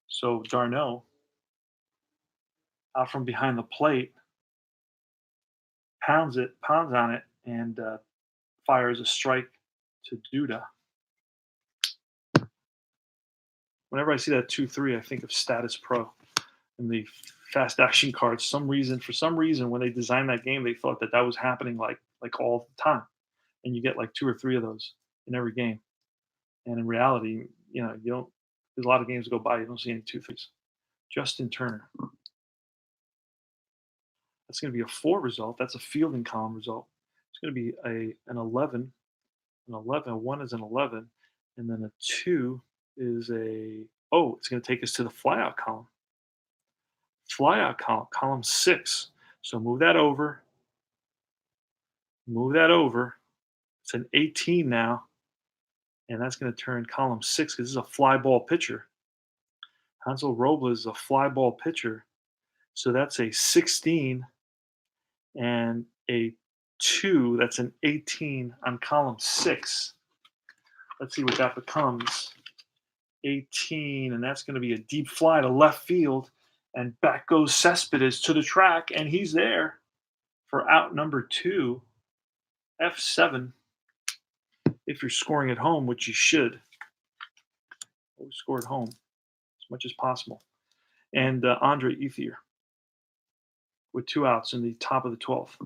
So d'Arnaud, out from behind the plate, pounds on it, and fires a strike to Duda. Whenever I see that 2-3, I think of Status Pro and the fast action cards. For some reason, when they designed that game, they thought that was happening like all the time, and you get like 2 or 3 of those in every game. And in reality, you don't. There's a lot of games that go by, you don't see any 2-3s. Justin Turner. That's going to be a 4 result. That's a fielding column result. It's going to be an 11. An 11. A 1 is an 11. And then a 2 is it's going to take us to the flyout column. Flyout column 6. So move that over. It's an 18 now. And that's going to turn column 6 because this is a fly ball pitcher. Hansel Robles is a fly ball pitcher. So that's a 16 and a 2. That's an 18 on column 6. Let's see what that becomes. 18, and that's going to be a deep fly to left field. And back goes Cespedes to the track, and he's there for out number 2, F7. If you're scoring at home, which you should, always score at home as much as possible. And Andre Ethier with 2 outs in the top of the 12th.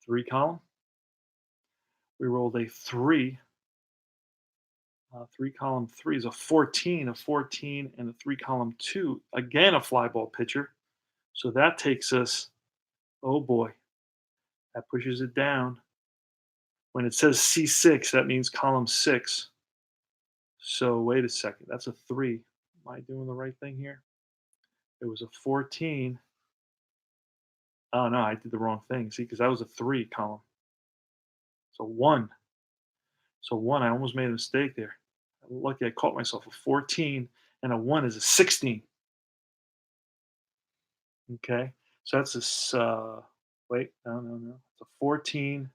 3 column. We rolled a 3. 3 column 3 is a 14, and a 3 column 2. Again, a fly ball pitcher. So that takes us, oh boy, that pushes it down. When it says C6, that means column 6. So wait a second, that's a 3. Am I doing the right thing here? It was a 14. Oh no, I did the wrong thing. See, because that was a 3 column. So 1. So 1, I almost made a mistake there. I'm lucky I caught myself. A 14 and a 1 is a 16. Okay, so that's wait, no. It's a 14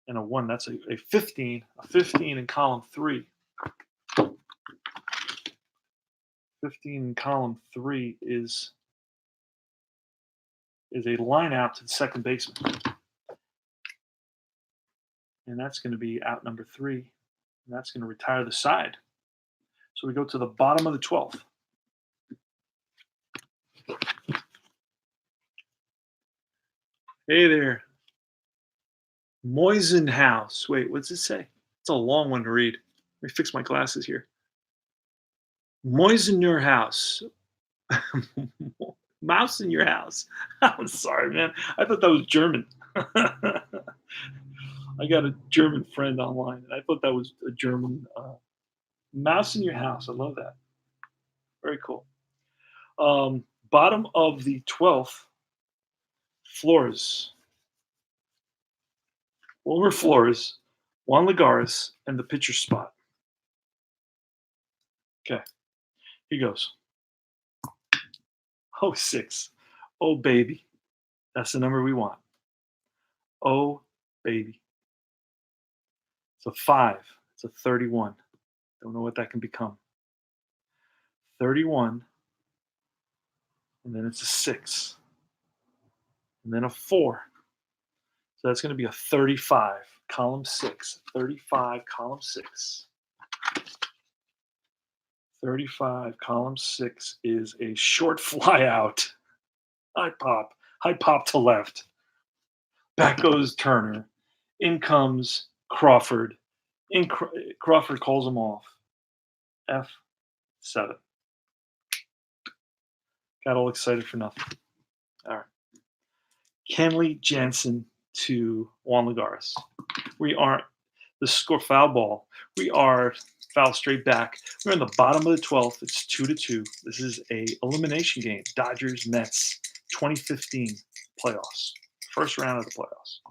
and a 1. That's a 15. A 15 in column 3. 15 in column 3 is a line out to the second baseman. And that's going to be out number 3. And that's going to retire the side. So we go to the bottom of the 12th. Hey there. Moisenhouse. Wait, what's it say? It's a long one to read. Let me fix my glasses here. Moisen your house. Mouse in your house. I'm sorry, man. I thought that was German. I got a German friend online, and I thought that was a German mouse in your house. I love that. Very cool. Bottom of the 12th, Flores. Wilmer Flores, Juan Lagares, and the pitcher spot. Okay, here goes. Oh, 6. Oh, baby. That's the number we want. Oh, baby. It's a 5. It's a 31. Don't know what that can become. 31. And then it's a 6. And then a 4. So that's going to be a 35, column 6. 35, column 6. 35, column 6 is a short fly out. High pop to left. Back goes Turner. In comes Crawford. Crawford calls him off. F7. Got all excited for nothing. All right. Kenley Jansen to Juan Lagares. We are the score foul ball. We are foul straight back. We're in the bottom of the 12th. It's 2-2. This is a elimination game. Dodgers Mets 2015 playoffs. First round of the playoffs.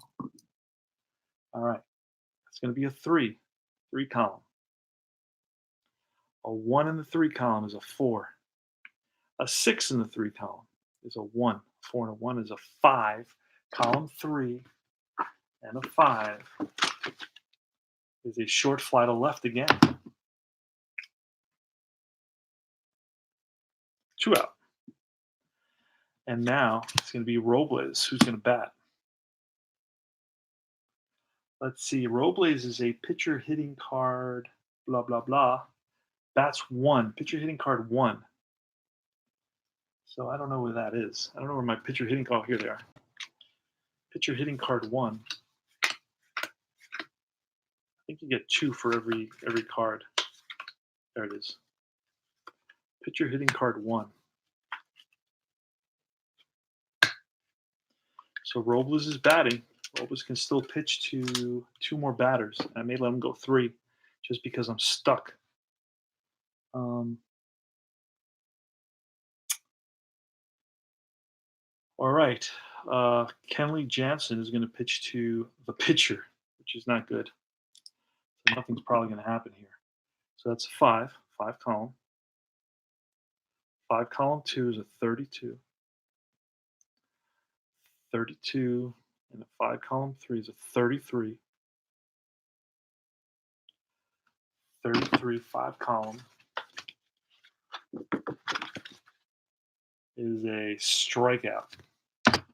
All right. It's going to be a 3 column. A 1 in the 3 column is a 4. A 6 in the 3 column is a 1. 4 and a 1 is a 5. Column 3 and a 5 is a short fly to left again. 2 out. And now it's going to be Robles who's going to bat. Let's see. Robles is a pitcher hitting card, blah, blah, blah. Bats 1. Pitcher hitting card 1. So I don't know where that is. I don't know where my pitcher hitting card. Oh, here they are. Pitcher hitting card 1. I think you get 2 for every card. There it is. Pitcher hitting card 1. So Robles is batting. Robles can still pitch to 2 more batters. I may let him go 3 just because I'm stuck. All right. Kenley Jansen is going to pitch to the pitcher, which is not good. So nothing's probably going to happen here. So that's a 5 column. 5 column 2 is a 32. 32 and a 5 column 3 is a 33. 33 5 column is a strikeout.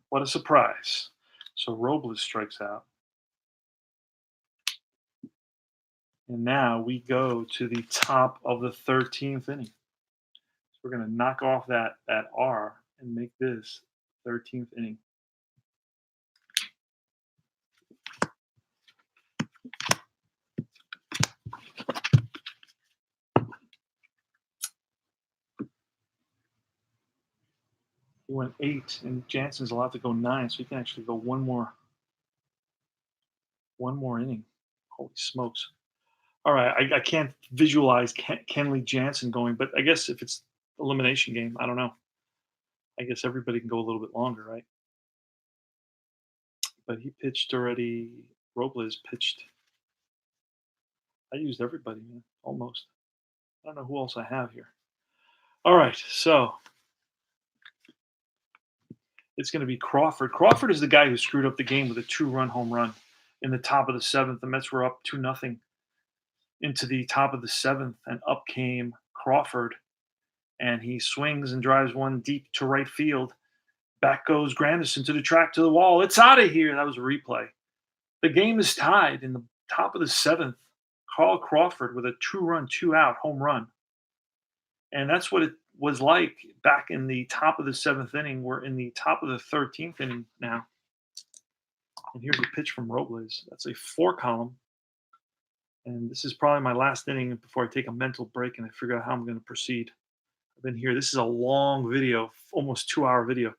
What a surprise. So Robles strikes out. And now we go to the top of the 13th inning. So we're going to knock off that R and make this 13th inning. He went 8, and Jansen's allowed to go 9, so he can actually go one more inning. Holy smokes! All right, I can't visualize Kenley Jansen going, but I guess if it's elimination game, I don't know. I guess everybody can go a little bit longer, right? But he pitched already. Robles pitched. I used everybody, man, almost. I don't know who else I have here. All right, so it's going to be Crawford. Crawford is the guy who screwed up the game with a 2-run home run in the top of the 7th. The Mets were up 2-0 into the top of the 7th, and up came Crawford, and he swings and drives one deep to right field. Back goes Granderson to the track, to the wall. It's out of here. That was a replay. The game is tied in the top of the 7th. Carl Crawford with a 2-run, 2-out home run. And that's what it was like back in the top of the 7th inning. We're in the top of the 13th inning now. And here's a pitch from Robles. That's a 4 column. And this is probably my last inning before I take a mental break and I figure out how I'm going to proceed. I've been here. This is a long video, almost 2-hour video.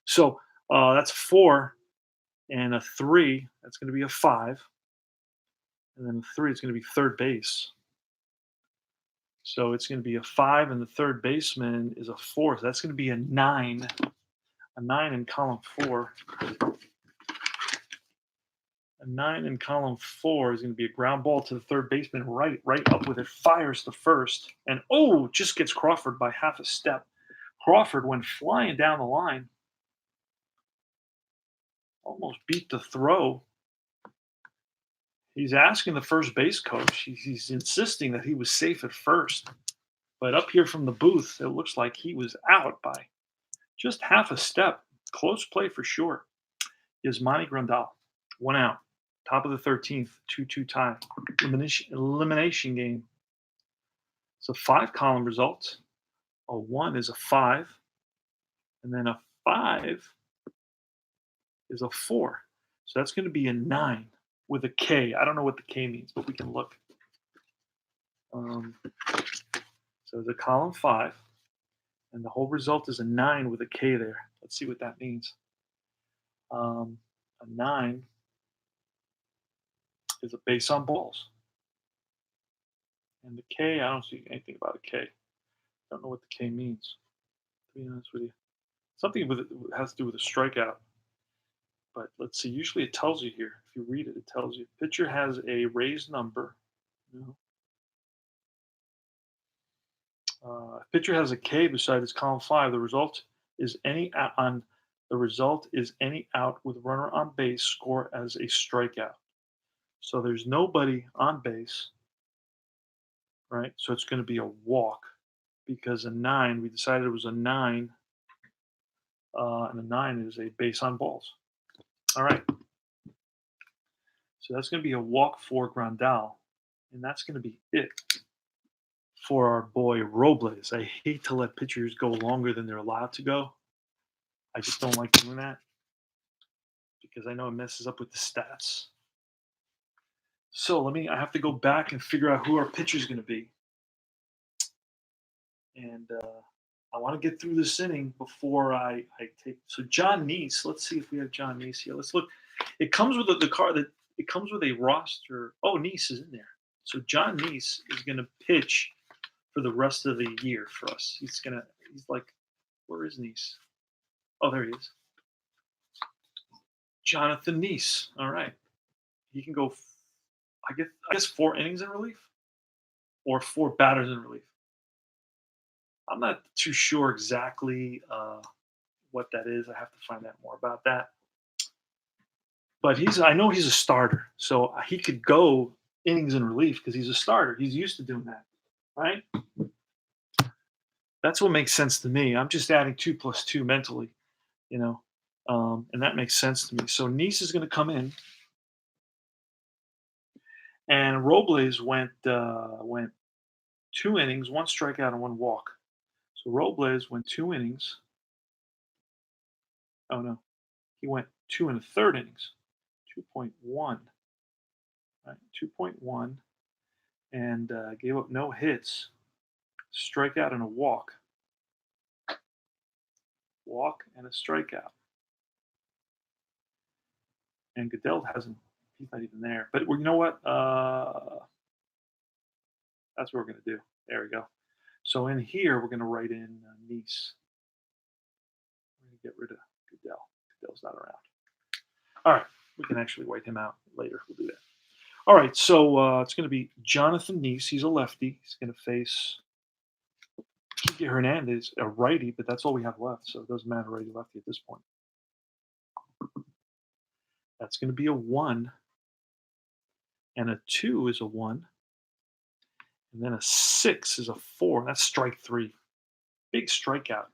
So that's 4 and a 3. That's going to be a 5. And then a 3 is going to be third base. So it's going to be a 5, and the third baseman is a 4. So that's going to be a 9. A 9 in column 4. A 9 in column 4 is going to be a ground ball to the third baseman, right up with it, fires to first, and just gets Crawford by half a step. Crawford went flying down the line, almost beat the throw. He's asking the first base coach. He's insisting that he was safe at first, but up here from the booth, it looks like he was out by just half a step. Close play for sure. Yasmani Grandal, 1 out. Top of the 13th, 2-2 tie. Elimination game. It's a 5 column result. A 1 is a 5. And then a 5 is a 4. So that's going to be a 9 with a K. I don't know what the K means, but we can look. So the column 5. And the whole result is a 9 with a K there. Let's see what that means. A 9 is a base on balls. And the K, I don't see anything about a K. Don't know what the K means, to be honest with you. Something with it has to do with a strikeout. But let's see. Usually it tells you here. If you read it, it tells you. Pitcher has a raised number. Pitcher has a K beside his column 5. The result is any out with runner on base score as a strikeout. So there's nobody on base, right? So it's going to be a walk because a 9, we decided it was a 9, and a 9 is a base on balls. All right. So that's going to be a walk for Grandal, and that's going to be it for our boy Robles. I hate to let pitchers go longer than they're allowed to go. I just don't like doing that because I know it messes up with the stats. So I have to go back and figure out who our pitcher is going to be. And I want to get through this inning before I take. So John Neese, let's see if we have John Neese here. Let's look. It comes with the car that it comes with a roster. Oh, Neese is in there. So John Neese is going to pitch for the rest of the year for us. He's like, where is Neese? Oh, there he is. Jonathan Neese. All right. He can go, I guess 4 innings in relief or 4 batters in relief. I'm not too sure exactly what that is. I have to find out more about that. But I know he's a starter, so he could go innings in relief because he's a starter. He's used to doing that, right? That's what makes sense to me. I'm just adding 2 plus 2 mentally, you know, and that makes sense to me. So Nice is going to come in, and Robles went 2 innings, 1 strikeout, and 1 walk. So Robles went 2 innings. Oh no, he went 2 1/3 innings, 2.1, right? 2.1, and gave up no hits, strikeout, and a walk and a strikeout. And Goodell hasn't. He's not even there. But you know what? That's what we're gonna do. There we go. So in here, we're gonna write in Nice. We're gonna get rid of Goodell. Goodell's not around. All right, we can actually write him out later. We'll do that. All right, so it's gonna be Jonathan Nice. He's a lefty. He's gonna face Kike Hernandez, a righty, but that's all we have left. So it doesn't matter righty lefty at this point. That's gonna be a 1, and a 2 is a 1, and then a 6 is a 4. That's strike 3. Big strikeout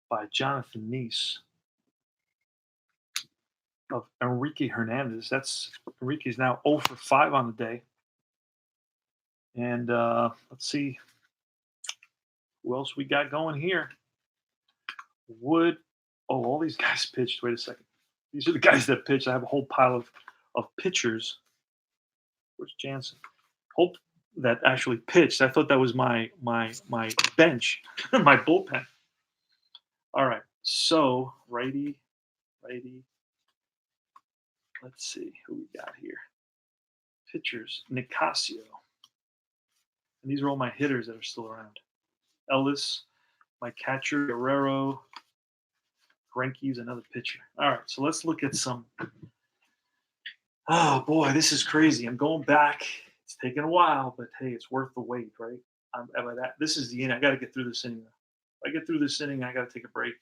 by Jonathan Nice of Enrique Hernandez. Enrique's now 0 for 5 on the day. And let's see who else we got going here. Wood. Oh, all these guys pitched. Wait a second. These are the guys that pitched. I have a whole pile of pitchers. Where's Jansen? Hope that actually pitched. I thought that was my bench, my bullpen. All right. So righty. Let's see who we got here. Pitchers, Nicasio. And these are all my hitters that are still around. Ellis, my catcher, Guerrero. Greinke's another pitcher. All right, so let's look at some. Oh boy, this is crazy. I'm going back. It's taking a while, but hey, it's worth the wait, right? This is the inning. I got to get through this inning. If I get through this inning, I got to take a break.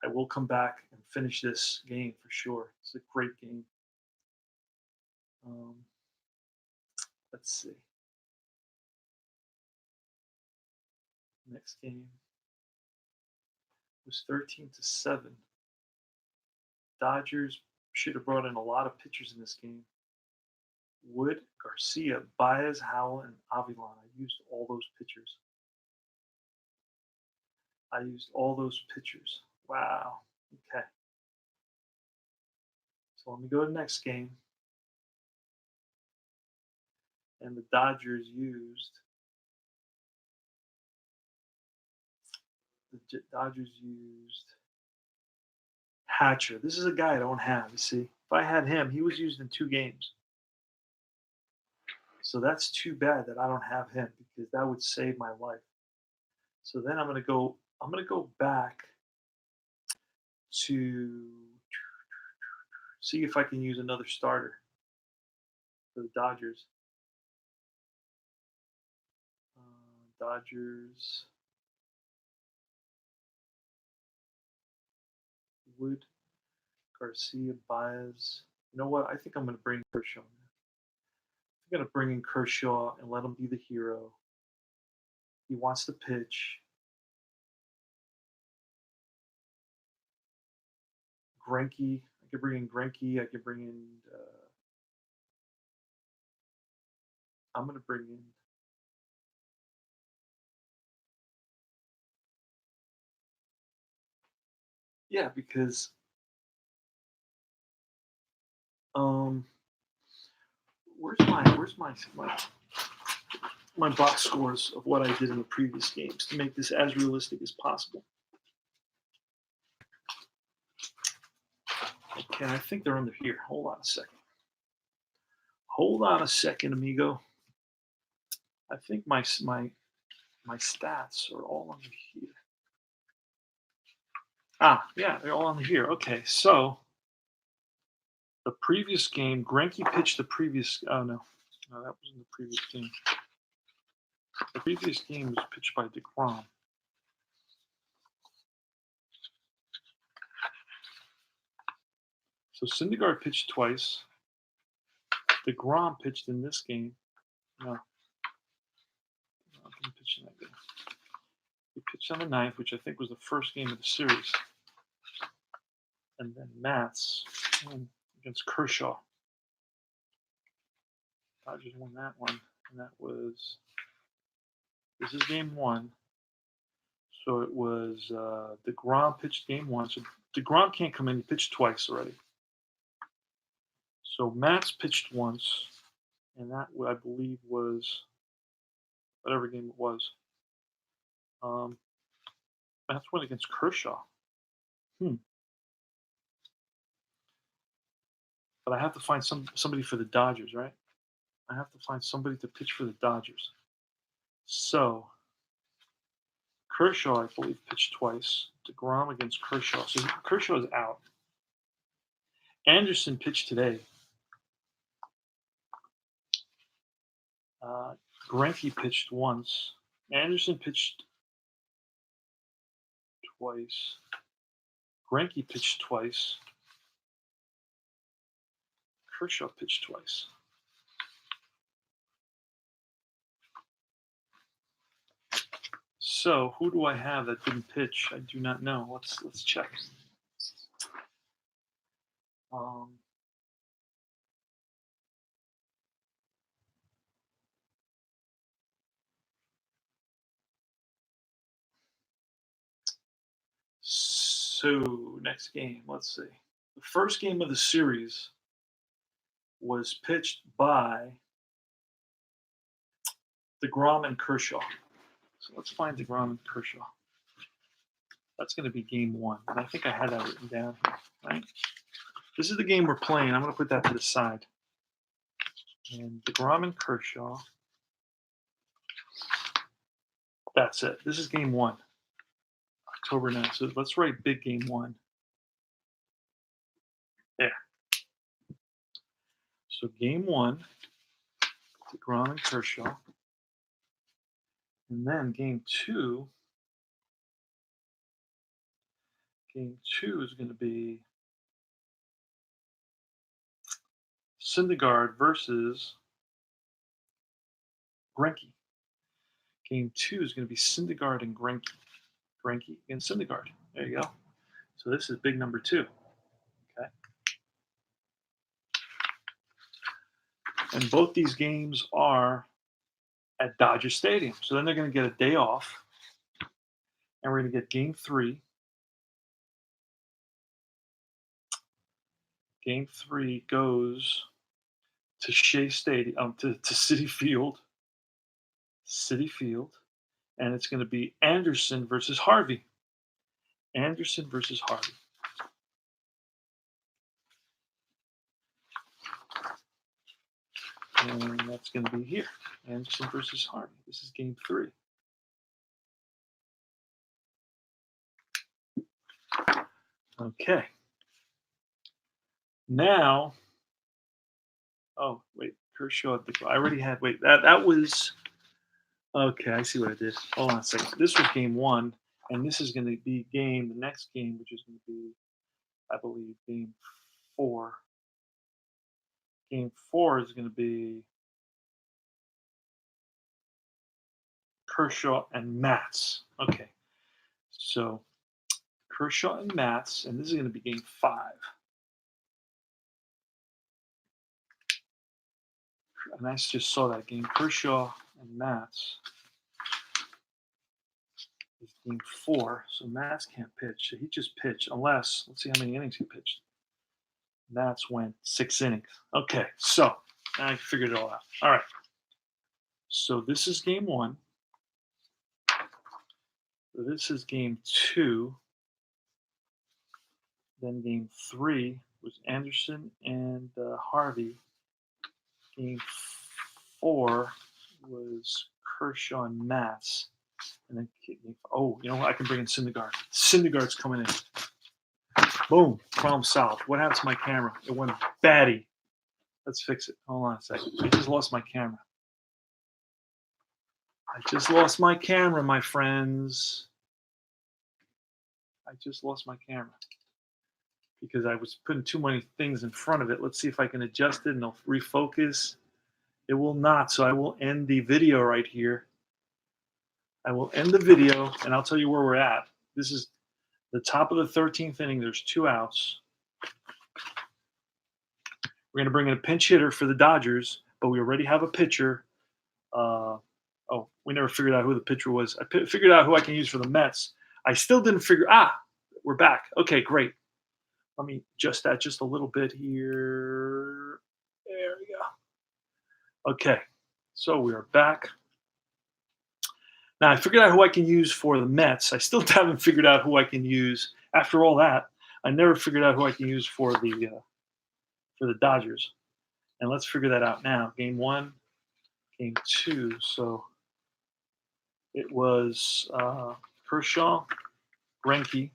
I will come back and finish this game for sure. It's a great game. Let's see. Next game was 13-7. Dodgers should have brought in a lot of pitchers in this game. Wood, Garcia, Baez, Howell, and Avilan. I used all those pitchers. Wow. Okay. So let me go to the next game. And the Dodgers used Hatcher. This is a guy I don't have. You see, if I had him, he was used in 2 games. So that's too bad that I don't have him because that would save my life. So then I'm gonna go back to see if I can use another starter for the Dodgers. Dodgers. Wood, Garcia, Baez. You know what? I think I'm going to bring Kershaw. I'm going to bring in Kershaw and let him be the hero. He wants to pitch. Greinke. I could bring in Greinke. I could bring in. I'm going to bring in. Yeah, because where's my box scores of what I did in the previous games to make this as realistic as possible. Okay, I think they're under here. Hold on a second, amigo. I think my stats are all under here. Yeah, they're all under here. Okay, so the previous game, Greinke pitched the previous. Oh no, that wasn't the previous game. The previous game was pitched by DeGrom. So Syndergaard pitched twice. DeGrom pitched in this game. No, didn't pitch in that game. He pitched on the 9th, which I think was the first game of the series. And then Mats against Kershaw. Dodgers won that one, and that was. This is game 1. So it was DeGrom pitched game 1. So DeGrom can't come in. He pitched twice already. So Mats pitched once, and that I believe was whatever game it was. Mats went against Kershaw. But I have to find somebody for the Dodgers, right? I have to find somebody to pitch for the Dodgers. So Kershaw, I believe, pitched twice. DeGrom against Kershaw. So Kershaw is out. Anderson pitched today. Greinke pitched once. Anderson pitched twice. Greinke pitched twice. Kershaw pitched twice. So who do I have that didn't pitch? I do not know. Let's check. So next game, let's see. The first game of the series was pitched by DeGrom and Kershaw. So let's find DeGrom and Kershaw. That's going to be game 1. And I think I had that written down here, right? This is the game we're playing. I'm going to put that to the side. And DeGrom and Kershaw. That's it. This is game 1. October 9th. So let's write big game 1. There. So game 1, DeGrom and Kershaw. And then game 2 is going to be Syndergaard versus Greinke. Game 2 is going to be Syndergaard and Greinke. Greinke and Syndergaard. There you go. So this is big number 2. Okay. And both these games are at Dodger Stadium. So then they're going to get a day off. And we're going to get game 3. Game 3 goes to Shea Stadium, to Citi Field. Citi Field. And it's going to be Anderson versus Harvey. Anderson versus Harvey. And that's going to be here. Anderson versus Harvey. This is game 3. Okay. Now, oh, wait. Kershaw. I already had, wait, that was, okay, I see what I did. Hold on a second. This was game 1, and this is going to be the next game, which is going to be, I believe, game 4. Game 4 is going to be Kershaw and Mats. Okay. So Kershaw and Mats, and this is going to be game 5. And I just saw that game. Kershaw and Mats is game 4. So Mats can't pitch. So he just pitched, unless, let's see how many innings he pitched. Mats went 6 innings. Okay, so I figured it all out. All right. So this is game 1. This is game 2. Then game 3 was Anderson and Harvey. Game 4 was Kershaw and Mats. And then, oh, you know what? I can bring in Syndergaard. Syndergaard's coming in. Boom. Problem solved. What happened to my camera? It went batty. Let's fix it. Hold on a second. I just lost my camera. I just lost my camera, my friends. I just lost my camera because I was putting too many things in front of it. Let's see if I can adjust it and it'll refocus. It will not, so I will end the video right here. I will end the video, and I'll tell you where we're at. This is the top of the 13th inning. There's 2 outs. We're going to bring in a pinch hitter for the Dodgers, but we already have a pitcher. We never figured out who the pitcher was. I figured out who I can use for the Mets. I still didn't figure. We're back. Okay, great. Let me adjust that just a little bit here. There we go. Okay, so we are back. Now I figured out who I can use for the Mets. I still haven't figured out who I can use. After all that, I never figured out who I can use for the Dodgers. And let's figure that out now. Game 1, game 2. So it was Kershaw, Greinke,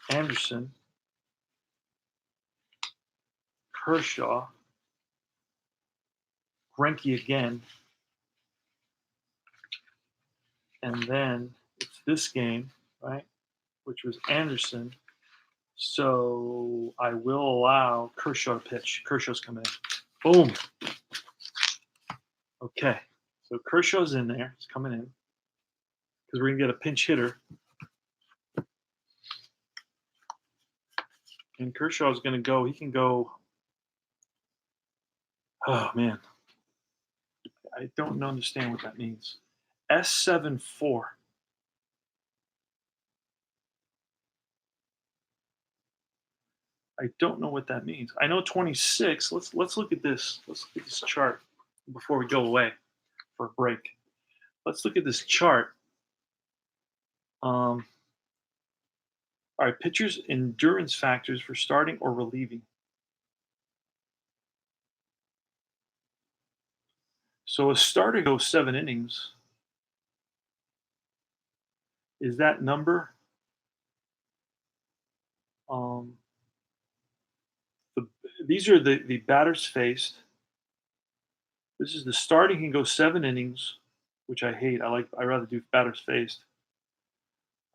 Anderson, Kershaw, Greinke again, and then it's this game, right, which was Anderson. So I will allow Kershaw to pitch. Kershaw's coming in. Boom. Okay. So Kershaw's in there. He's coming in because we're going to get a pinch hitter. And Kershaw's going to go. He can go. Oh, man. I don't understand what that means. S74. I don't know what that means. I know 26. Let's look at this. Let's look at this chart before we go away for a break. Let's look at this chart. All right, pitchers' endurance factors for starting or relieving. So a starter goes 7 innings. Is that number? These are the batters faced. This is the starting can go 7 innings, which I hate. I rather do batters faced.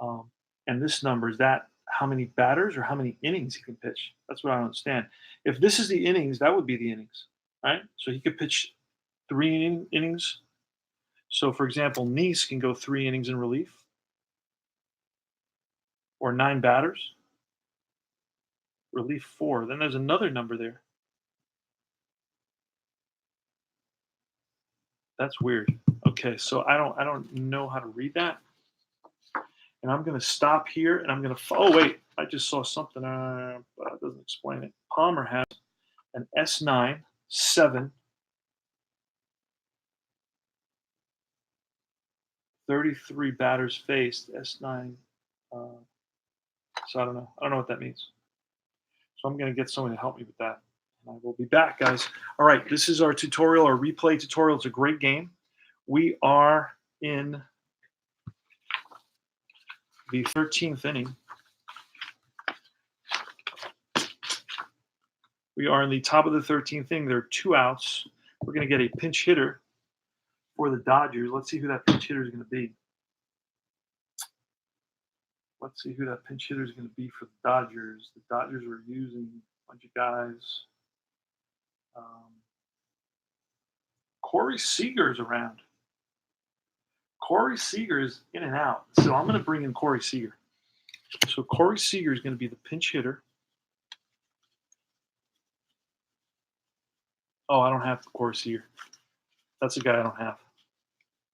And this number is that how many batters or how many innings he can pitch? That's what I don't understand. If this is the innings, that would be the innings, right? So he could pitch 3 innings. So, for example, Nice can go 3 innings in relief, or 9 batters. Relief 4. Then there's another number there. That's weird. Okay, so I don't know how to read that. And I'm going to stop here, and I'm going to. Oh wait, I just saw something. But it doesn't explain it. Palmer has an S9 7 33 batters faced. S9. So I don't know. I don't know what that means. So I'm going to get someone to help me with that. And I will be back, guys. All right, this is our tutorial, our replay tutorial. It's a great game. We are in the 13th inning. We are in the top of the 13th inning. There are 2 outs. We're going to get a pinch hitter for the Dodgers. Let's see who that pinch hitter is going to be. Let's see who that pinch hitter is going to be for the Dodgers. The Dodgers are using a bunch of guys. Corey Seager's around. Corey Seager is in and out. So I'm going to bring in Corey Seager. So Corey Seager is going to be the pinch hitter. Oh, I don't have Corey Seager. That's a guy I don't have.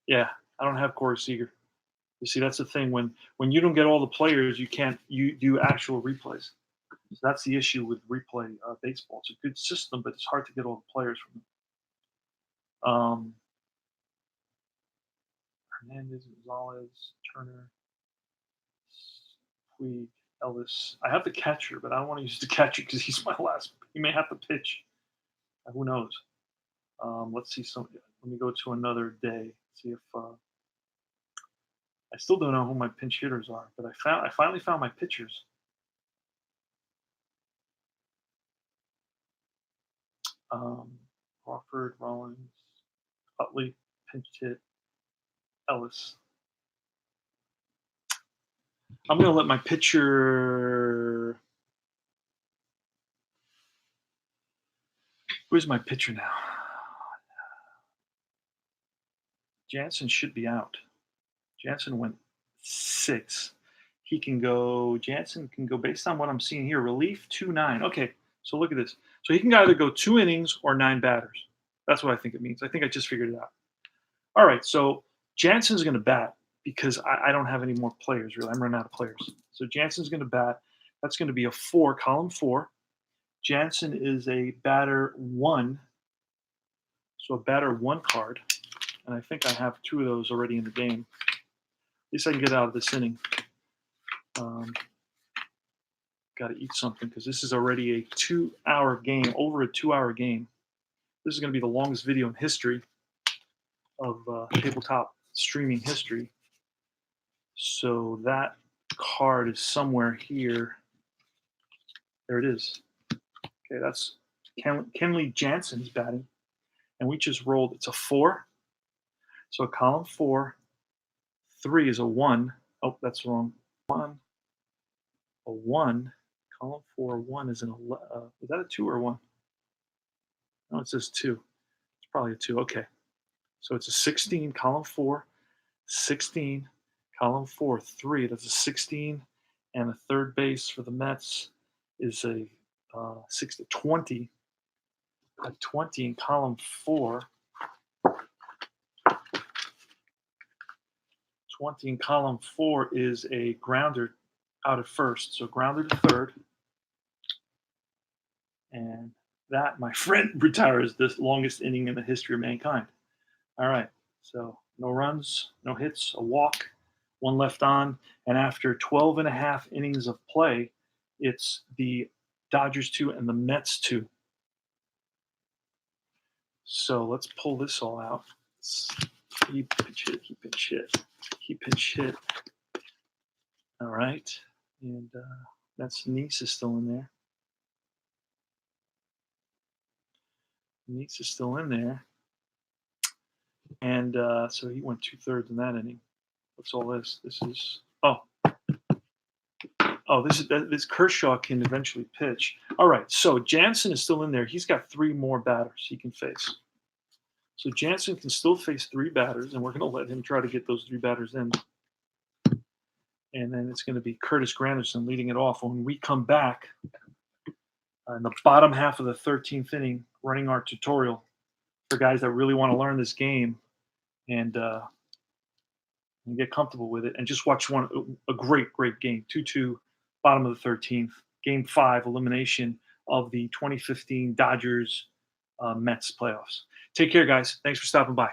Yeah, I don't have Corey Seager. You see, that's the thing. When you don't get all the players, you do actual replays. So that's the issue with replay baseball. It's a good system, but it's hard to get all the players from it. Hernandez, Gonzalez, Turner, Puig, Ellis. I have the catcher, but I don't want to use the catcher because he's my last. He may have to pitch. Who knows? Let's see some. Let me go to another day. See if I still don't know who my pinch hitters are, but I finally found my pitchers. Crawford, Rollins. Utley, pinch hit, Ellis. I'm going to let my pitcher. Where's my pitcher now? Jansen should be out. Jansen went 6. Jansen can go based on what I'm seeing here. Relief 2-9. Okay, so look at this. So he can either go 2 innings or 9 batters. That's what I think it means. I think I just figured it out. All right, so Jansen's going to bat because I don't have any more players, really. I'm running out of players. So Jansen's going to bat. That's going to be a 4, column 4. Jansen is a batter 1. So a batter 1 card. And I think I have 2 of those already in the game. At least I can get out of this inning. Got to eat something because this is already a 2-hour game, over a 2-hour game. This is going to be the longest video in history of tabletop streaming history. So that card is somewhere here. There it is. Okay, that's Kenley Jansen's batting. And we just rolled, it's a 4. So column 4, 3 is a 1. Oh, that's wrong. 1, a 1. Column 4, 1 is an 11. Is that a 2 or a 1? No, it says 2. It's probably a 2. Okay. So it's a 16, column 4, 16, column 4, 3. That's a 16. And the third base for the Mets is a 20. A 20 in column 4. 20 in column 4 is a grounder out at first. So grounder to third. And that, my friend, retires the longest inning in the history of mankind. All right. So no runs, no hits, a walk, 1 left on. And after 12 and a half innings of play, it's the Dodgers 2 and the Mets 2. So let's pull this all out. He pinch hit, he pinch hit, he pinch hit. All right. And that's Nice is still in there. Nice is still in there. And so he went 2/3 in that inning. What's all this? This is this Kershaw can eventually pitch. All right, so Jansen is still in there. He's got 3 more batters he can face. So Jansen can still face 3 batters, and we're going to let him try to get those 3 batters in. And then it's going to be Curtis Granderson leading it off. When we come back in the bottom half of the 13th inning, running our tutorial for guys that really want to learn this game and get comfortable with it, and just watch a great game. 2-2, bottom of the 13th, Game 5 elimination of the 2015 Dodgers Mets playoffs. Take care, guys. Thanks for stopping by.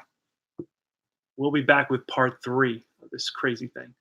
We'll be back with part 3 of this crazy thing.